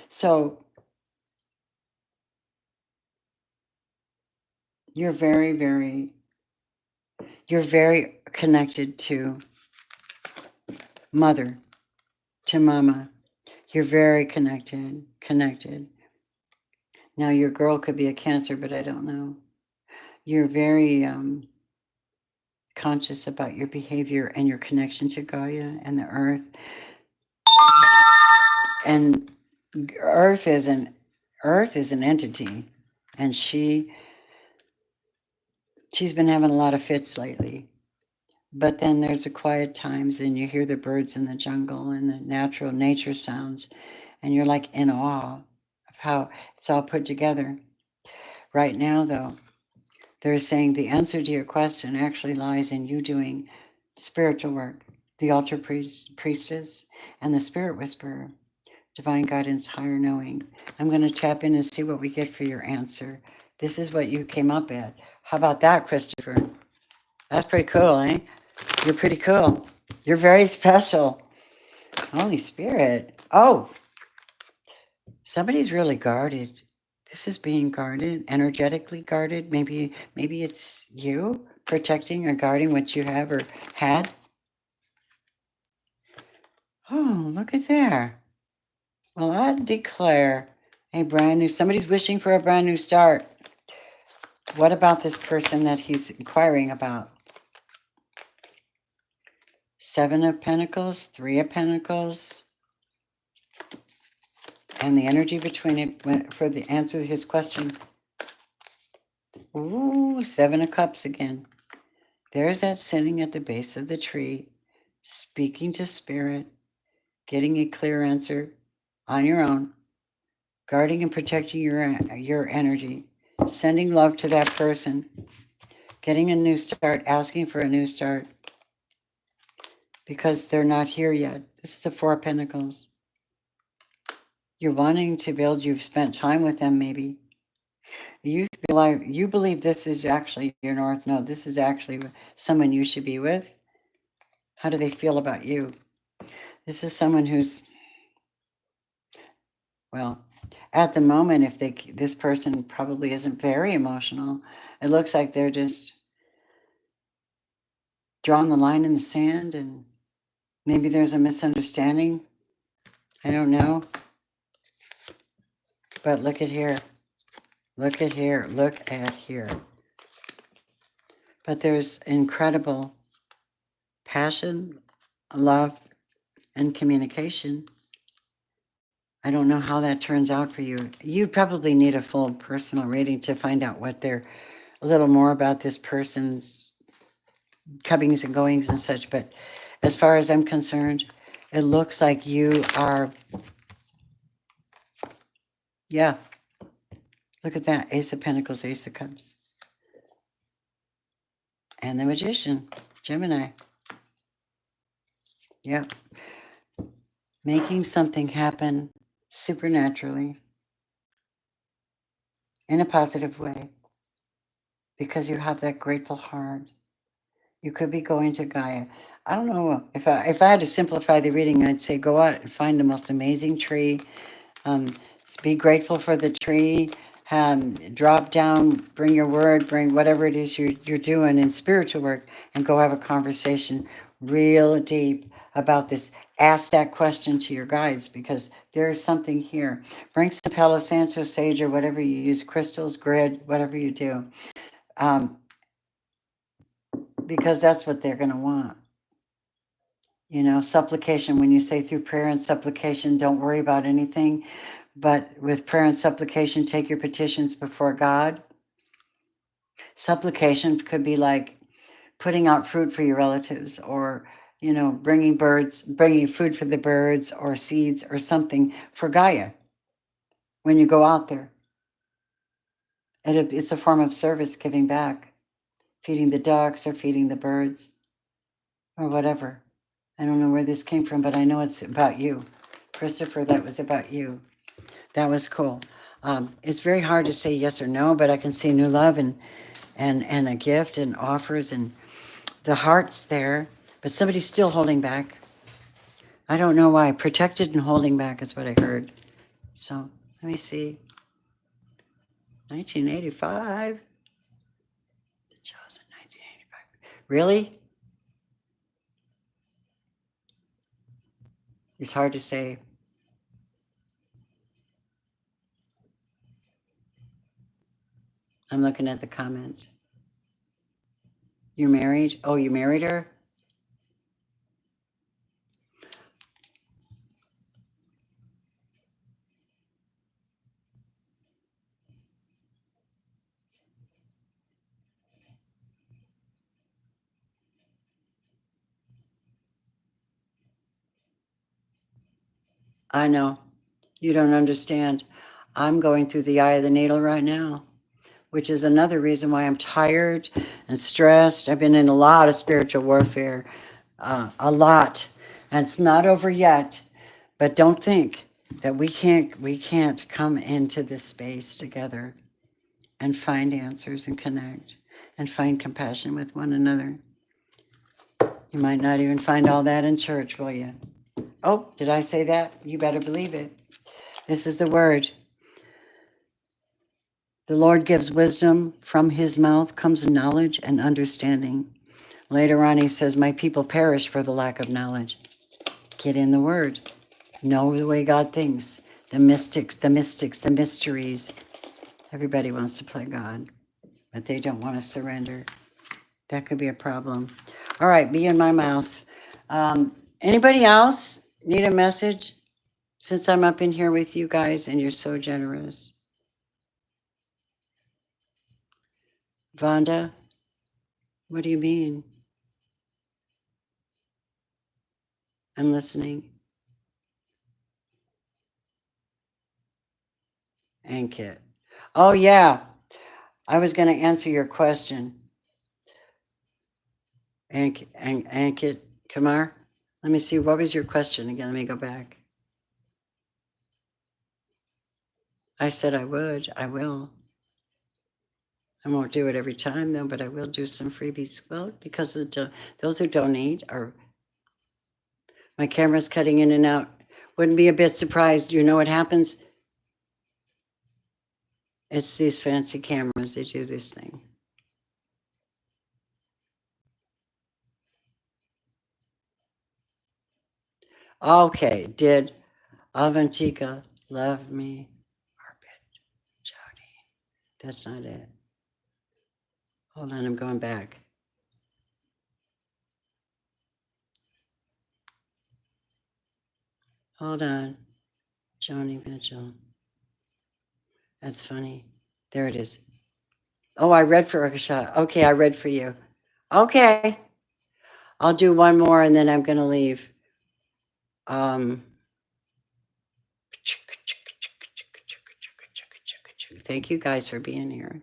So you're you're very connected to mother, to mama. You're very connected. Now your girl could be a Cancer, but I don't know. You're very conscious about your behavior and your connection to Gaia and the earth. And earth is an entity, and she's been having a lot of fits lately. But then there's the quiet times, and you hear the birds in the jungle and the natural nature sounds, and you're like in awe of how it's all put together. Right now, though, they're saying the answer to your question actually lies in you doing spiritual work, the altar priestess, and the spirit whisperer, divine guidance, higher knowing. I'm going to tap in and see what we get for your answer. This is what you came up at. How about that, Christopher? That's pretty cool, eh? You're pretty cool. You're very special. Holy Spirit. Oh, somebody's really guarded. This is being guarded, energetically guarded. Maybe it's you protecting or guarding what you have or had. Oh, look at there. Well, I declare a brand new, somebody's wishing for a brand new start. What about this person that he's inquiring about? 7 of Pentacles, 3 of Pentacles, and the energy between it for the answer to his question. Ooh, 7 of Cups again. There's that sitting at the base of the tree, speaking to spirit, getting a clear answer on your own, guarding and protecting your energy, sending love to that person, getting a new start, asking for a new start, because they're not here yet. This is the 4 of Pentacles. You're wanting to build, you've spent time with them maybe. You feel like you believe this is actually your North Node. This is actually someone you should be with. How do they feel about you? This is someone who's, well, at the moment, if this person probably isn't very emotional, it looks like they're just drawing the line in the sand, and maybe there's a misunderstanding. I don't know. But look at here. Look at here. Look at here. But there's incredible passion, love, and communication. I don't know how that turns out for you. You probably need a full personal reading to find out what they're, a little more about this person's comings and goings and such. But as far as I'm concerned, it looks like you are, yeah. Look at that. Ace of Pentacles, Ace of Cups. And the Magician, Gemini. Yep. Making something happen supernaturally in a positive way because you have that grateful heart. You could be going to Gaia. I don't know if I had to simplify the reading, I'd say go out and find the most amazing tree. Be grateful for the tree. Drop down, bring your word, bring whatever it is you're doing in spiritual work, and go have a conversation real deep about this. Ask that question to your guides because there is something here. Bring some Palo Santo sage or whatever you use, crystals, grid, whatever you do, because that's what they're going to want. You know, supplication, when you say through prayer and supplication, don't worry about anything. But with prayer and supplication, take your petitions before God. Supplication could be like putting out fruit for your relatives, or, you know, bringing food for the birds, or seeds or something for Gaia when you go out there. It's a form of service, giving back, feeding the ducks or feeding the birds or whatever. I don't know where this came from, but I know it's about you. Christopher, that was about you. That was cool. It's very hard to say yes or no, but I can see new love and a gift and offers, and the heart's there, but somebody's still holding back. I don't know why. Protected and holding back is what I heard. So let me see. 1985. The Chosen, 1985. Really? It's hard to say. I'm looking at the comments. You're married? Oh, you married her? I know. You don't understand. I'm going through the eye of the needle right now, which is another reason why I'm tired and stressed. I've been in a lot of spiritual warfare, a lot, and it's not over yet. But don't think that we can't come into this space together and find answers and connect and find compassion with one another. You might not even find all that in church, will you? Oh, did I say that? You better believe it. This is the word. The Lord gives wisdom. From his mouth comes knowledge and understanding. Later on, he says, my people perish for the lack of knowledge. Get in the word. Know the way God thinks. The mystics, the mysteries. Everybody wants to play God, but they don't want to surrender. That could be a problem. All right, be in my mouth. Anybody else need a message? Since I'm up in here with you guys and you're so generous. Vonda, what do you mean? I'm listening. Ankit. Oh, yeah. I was going to answer your question. Ankit Kumar. Let me see. What was your question again? Let me go back. I said I would. I will. I won't do it every time, though, but I will do some freebies. Well, because those who donate are... My camera's cutting in and out. Wouldn't be a bit surprised. You know what happens? It's these fancy cameras. They do this thing. Okay, did Avantika love me? Arpit, Jody. That's not it. Hold on, I'm going back. Hold on. Joni Mitchell. That's funny. There it is. Oh, I read for Akasha. Okay, I read for you. Okay. I'll do one more and then I'm going to leave. Thank you guys for being here.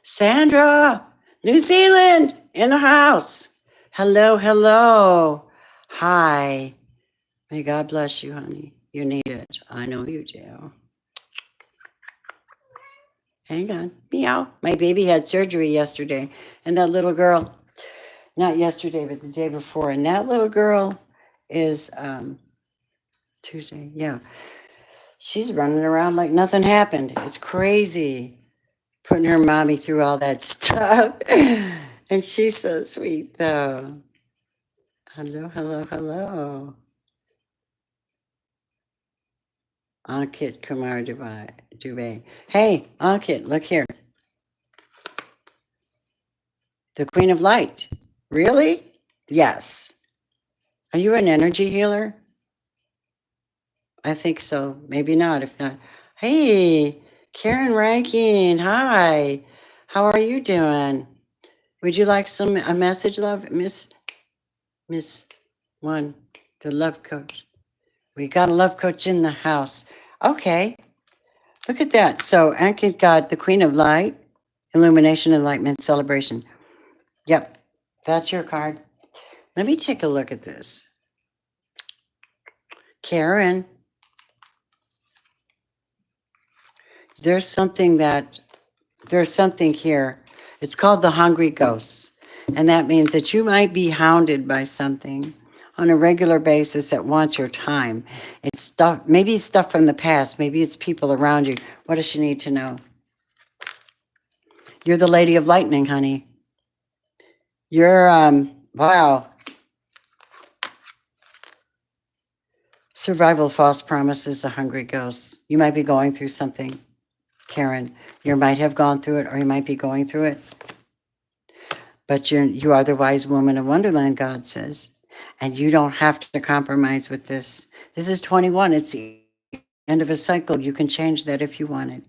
Sandra, New Zealand, in the house. Hello, hello. Hi. May God bless you, honey. You need it. I know you do. Hang on. Meow. My baby had surgery yesterday, and that little girl, not yesterday, but the day before, and that little girl is Tuesday. Yeah. She's running around like nothing happened. It's crazy. Putting her mommy through all that stuff. And she's so sweet, though. Hello, hello, hello. Ankit Kumar Dubey. Hey, Ankit, look here. The Queen of Light. Really? Yes. Are you an energy healer? I think so. Maybe not. If not, hey, Karen Rankin. Hi. How are you doing? Would you like a message, love, Miss One, the love coach? We got a love coach in the house. Okay. Look at that. So Ankit got the Queen of Light, Illumination, Enlightenment, Celebration. Yep. That's your card. Let me take a look at this. Karen, there's something here. It's called the Hungry Ghost. And that means that you might be hounded by something on a regular basis that wants your time. It's stuff, maybe it's stuff from the past. Maybe it's people around you. What does she need to know? You're the Lady of Lightning, honey. You're, wow. Survival false promises, the hungry ghosts. You might be going through something, Karen. You might have gone through it, or you might be going through it. But you are the wise woman of Wonderland, God says. And you don't have to compromise with this. This is 21. It's the end of a cycle. You can change that if you wanted.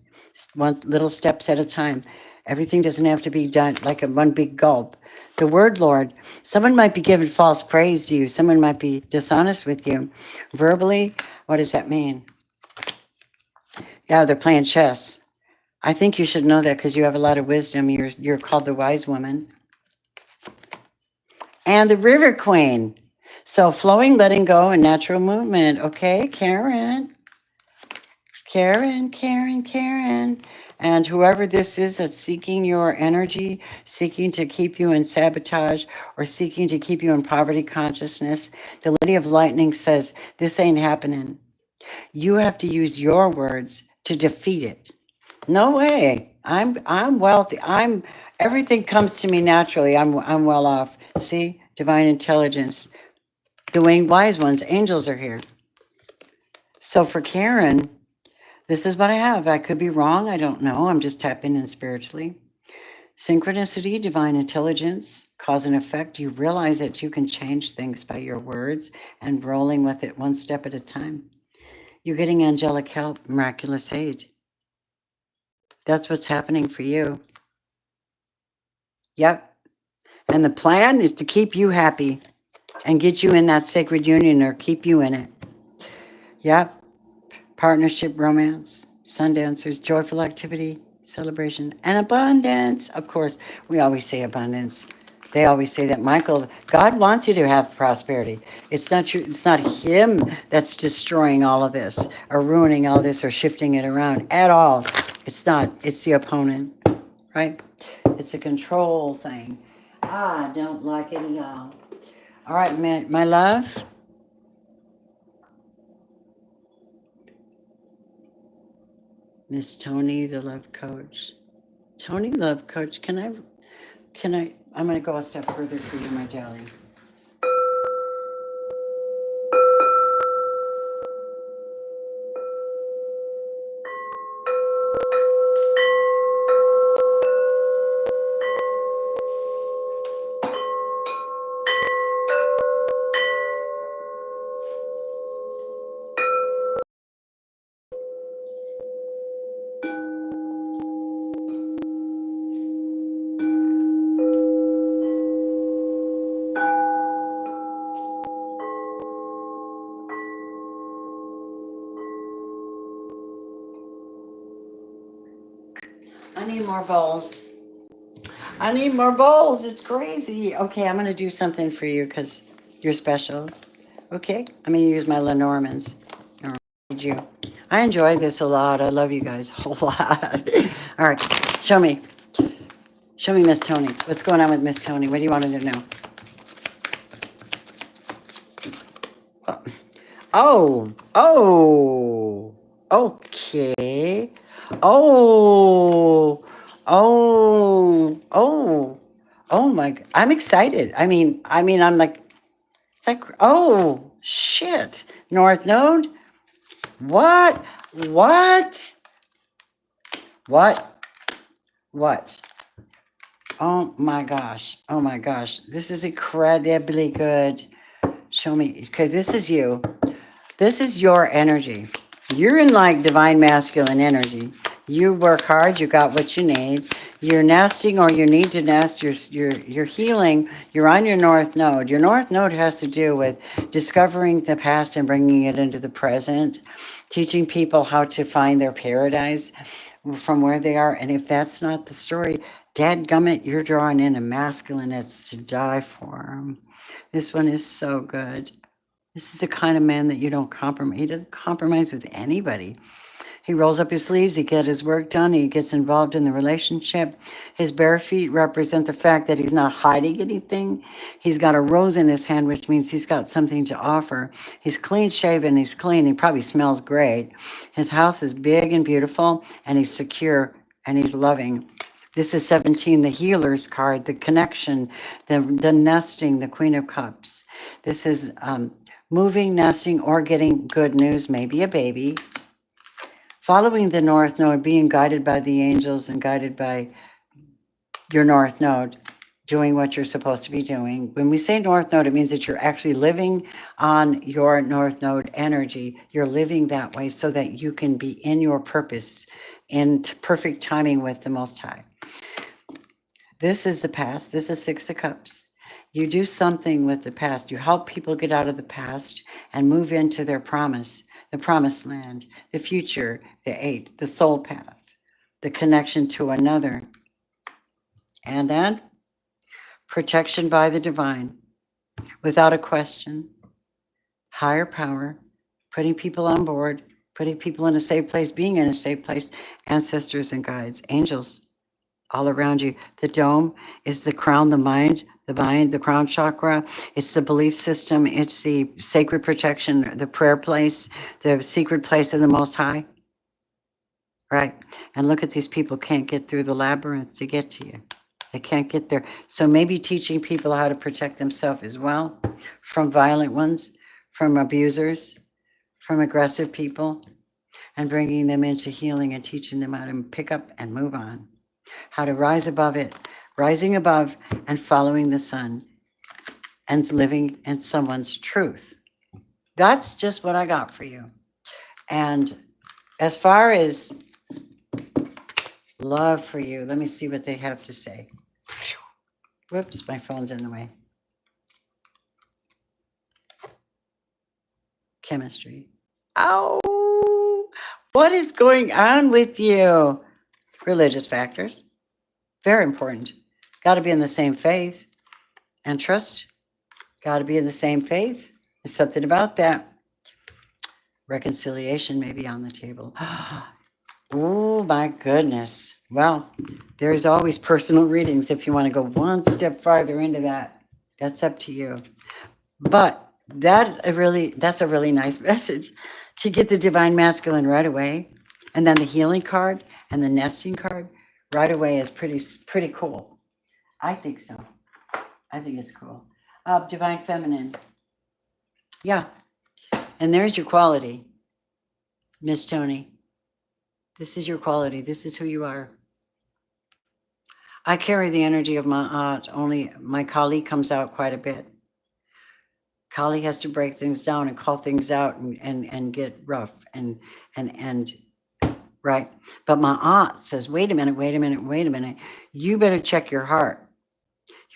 One little steps at a time. Everything doesn't have to be done like a one big gulp. The word Lord, someone might be giving false praise to you. Someone might be dishonest with you. Verbally, what does that mean? Yeah, they're playing chess. I think you should know that because you have a lot of wisdom. You're called the wise woman. And the river queen. So flowing, letting go, and natural movement. Okay, Karen. Karen. And whoever this is that's seeking your energy, seeking to keep you in sabotage, or seeking to keep you in poverty consciousness, the Lady of Lightning says, this ain't happening. You have to use your words to defeat it. No way. I'm wealthy. Everything comes to me naturally. I'm well off. See? Divine intelligence. The winged wise ones, angels are here. So for Karen, this is what I have. I could be wrong. I don't know. I'm just tapping in spiritually. Synchronicity, divine intelligence, cause and effect. You realize that you can change things by your words and rolling with it one step at a time. You're getting angelic help, miraculous aid. That's what's happening for you. Yep. And the plan is to keep you happy and get you in that sacred union or keep you in it. Yep. Partnership, romance, sun dancers, joyful activity, celebration, and abundance. Of course, we always say abundance. They always say that, Michael, God wants you to have prosperity. It's not you, it's not him that's destroying all of this or ruining all this or shifting it around at all. It's not. It's the opponent, right? It's a control thing. I don't like it at all. All right, my love. Miss Tony, the love coach. Tony, love coach, I'm going to go a step further for you, my darling. I need more bowls. I need more bowls. It's crazy. Okay, I'm going to do something for you because you're special. Okay, I'm going to use my Lenormands. I need you. I enjoy this a lot. I love you guys a whole lot. All right, show me. Show me Miss Tony. What's going on with Miss Tony? What do you want her to know? Oh, oh, okay. Oh, oh my, I'm excited. I'm like, it's like, oh, shit. North Node? What? What? What? What? Oh my gosh. Oh my gosh. This is incredibly good. Show me, because this is you. This is your energy. You're in like divine masculine energy. You work hard, you got what you need. You're nesting or you need to nest, you're healing, you're on your north node. Your north node has to do with discovering the past and bringing it into the present, teaching people how to find their paradise from where they are. And if that's not the story, dadgummit, you're drawing in a masculine that's to die for. This one is so good. This is the kind of man that you don't compromise. He doesn't compromise with anybody. He rolls up his sleeves, he gets his work done, he gets involved in the relationship. His bare feet represent the fact that he's not hiding anything. He's got a rose in his hand, which means he's got something to offer. He's clean shaven, he's clean, he probably smells great. His house is big and beautiful, and he's secure, and he's loving. This is 17, the healer's card, the connection, the nesting, the Queen of Cups. This is moving, nesting, or getting good news, maybe a baby. Following the North Node, being guided by the angels and guided by your North Node, doing what you're supposed to be doing. When we say North Node, it means that you're actually living on your North Node energy. You're living that way so that you can be in your purpose in perfect timing with the Most High. This is the past. This is Six of Cups. You do something with the past. You help people get out of the past and move into their promise, the promised land, the future, the eight, the soul path, the connection to another. And then protection by the divine, without a question, higher power, putting people on board, putting people in a safe place, being in a safe place, ancestors and guides, angels all around you. The dome is the crown, the mind, the crown chakra. It's the belief system. It's the sacred protection, the prayer place, the secret place of the Most High. Right. And look at these people can't get through the labyrinth to get to you. They can't get there. So maybe teaching people how to protect themselves as well from violent ones, from abusers, from aggressive people, and bringing them into healing and teaching them how to pick up and move on. How to rise above it, rising above and following the sun and living in someone's truth. That's just what I got for you. And as far as love for you, let me see what they have to say. Whoops, my phone's in the way. Chemistry. Oh, what is going on with you? Religious factors. Very important. Got to be in the same faith and trust. Got to be in the same faith. There's something about that. Reconciliation may be on the table. Oh, my goodness. Well, there's always personal readings if you want to go one step farther into that. That's up to you. But that's a really nice message to get the divine masculine right away. And then the healing card and the nesting card right away is pretty cool. I think so. I think it's cool. Divine feminine. Yeah. And there's your quality, Miss Tony. This is your quality. This is who you are. I carry the energy of my aunt, only my Kali comes out quite a bit. Kali has to break things down and call things out and get rough and right. But my aunt says, wait a minute, wait a minute, wait a minute. You better check your heart.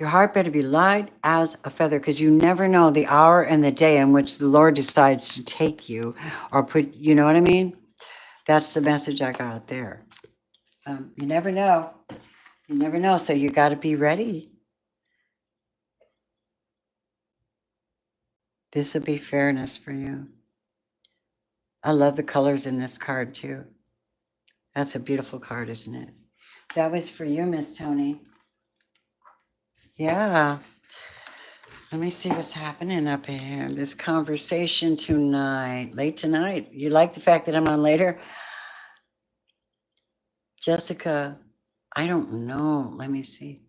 Your heart better be light as a feather, because you never know the hour and the day in which the Lord decides to take you or put, you know what I mean? That's the message I got there. You never know. You never know. So you got to be ready. This will be fairness for you. I love the colors in this card too. That's a beautiful card, isn't it? That was for you, Miss Tony. Yeah. Let me see what's happening up here. This conversation tonight, late tonight. You like the fact that I'm on later? Jessica, I don't know. Let me see.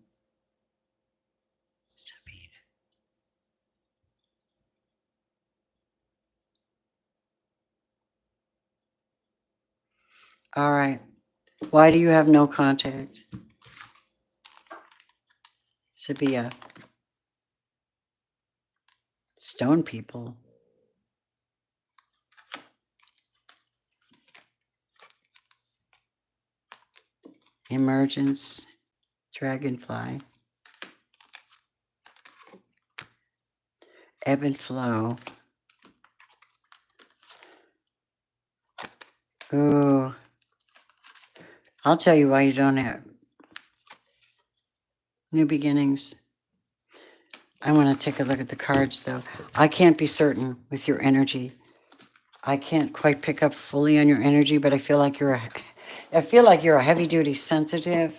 All right. Why do you have no contact? Sabia. Stone people. Emergence. Dragonfly. Ebb and flow. Ooh. I'll tell you why you don't have new beginnings. I want to take a look at the cards, though. I can't be certain with your energy. I can't quite pick up fully on your energy, but I feel like you're a heavy-duty sensitive,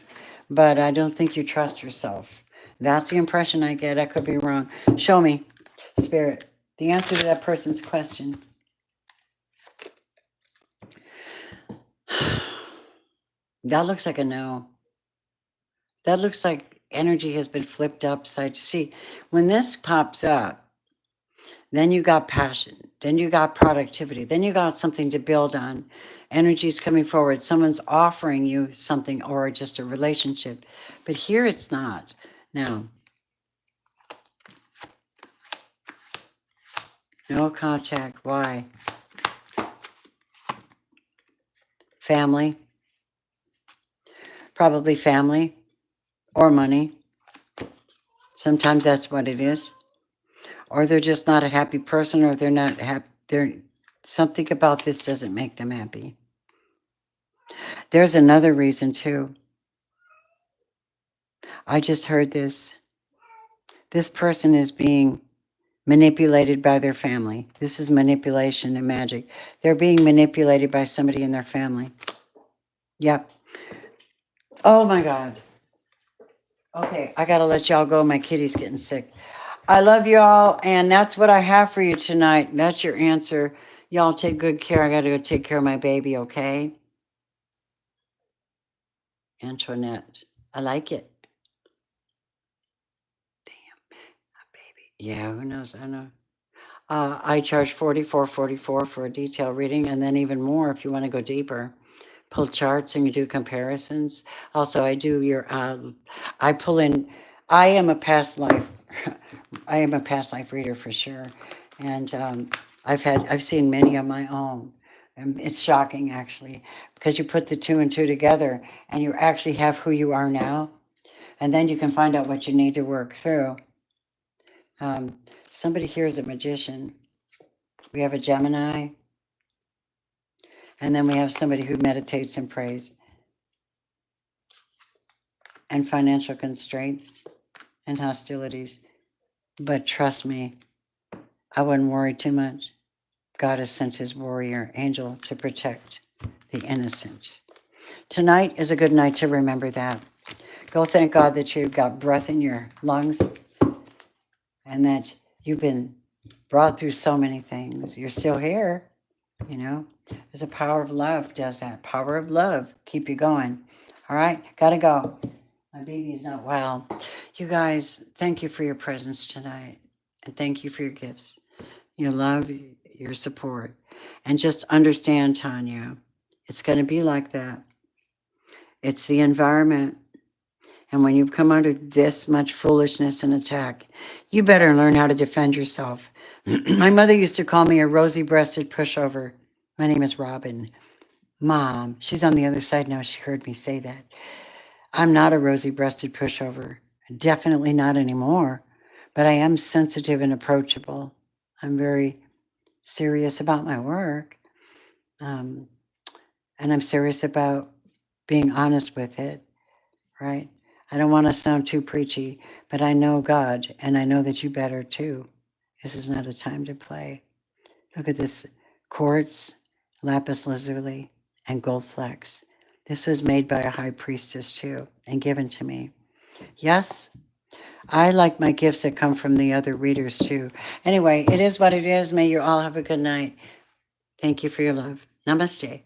but I don't think you trust yourself. That's the impression I get. I could be wrong. Show me, Spirit, the answer to that person's question. That looks like a no. That looks like energy has been flipped upside. See, when this pops up, then you got passion. Then you got productivity. Then you got something to build on. Energy's coming forward. Someone's offering you something or just a relationship. But here it's not. Now, no contact. Why? Family. Probably family or money. Sometimes that's what it is. Or they're just not a happy person, or they're not happy. Something about this doesn't make them happy. There's another reason too. I just heard this. This person is being manipulated by their family. This is manipulation and magic. They're being manipulated by somebody in their family. Yep. Oh my God. Okay, I gotta let y'all go. My kitty's getting sick. I love y'all, and that's what I have for you tonight. That's your answer. Y'all take good care. I gotta go take care of my baby, okay? Antoinette. I like it. Damn, a baby. Yeah, who knows? I know. I charge $44.44 for a detail reading, and then even more if you want to go deeper. Pull charts and you do comparisons. Also, I do your. I pull in. I am a past life. I am a past life reader for sure, and I've seen many of my own. And it's shocking actually, because you put the two and two together, and you actually have who you are now, and then you can find out what you need to work through. Somebody here is a magician. We have a Gemini. And then we have somebody who meditates and prays. And financial constraints and hostilities. But trust me, I wouldn't worry too much. God has sent his warrior angel to protect the innocent. Tonight is a good night to remember that. Go thank God that you've got breath in your lungs and that you've been brought through so many things. You're still here, you know. There's a power of love does that. Power of love. Keep you going. All right, gotta go. My baby's not well. You guys, thank you for your presence tonight. And thank you for your gifts, your love, your support. And just understand, Tanya, it's going to be like that. It's the environment. And when you've come under this much foolishness and attack, you better learn how to defend yourself. My mother used to call me a rosy-breasted pushover. My name is Robin. Mom, she's on the other side now. She heard me say that. I'm not a rosy-breasted pushover. Definitely not anymore. But I am sensitive and approachable. I'm very serious about my work. And I'm serious about being honest with it, right? I don't want to sound too preachy, but I know God, and I know that you better too. This is not a time to play. Look at this quartz, lapis lazuli, and gold flecks. This was made by a high priestess too, and given to me. Yes, I like my gifts that come from the other readers too. Anyway, it is what it is. May you all have a good night. Thank you for your love. Namaste.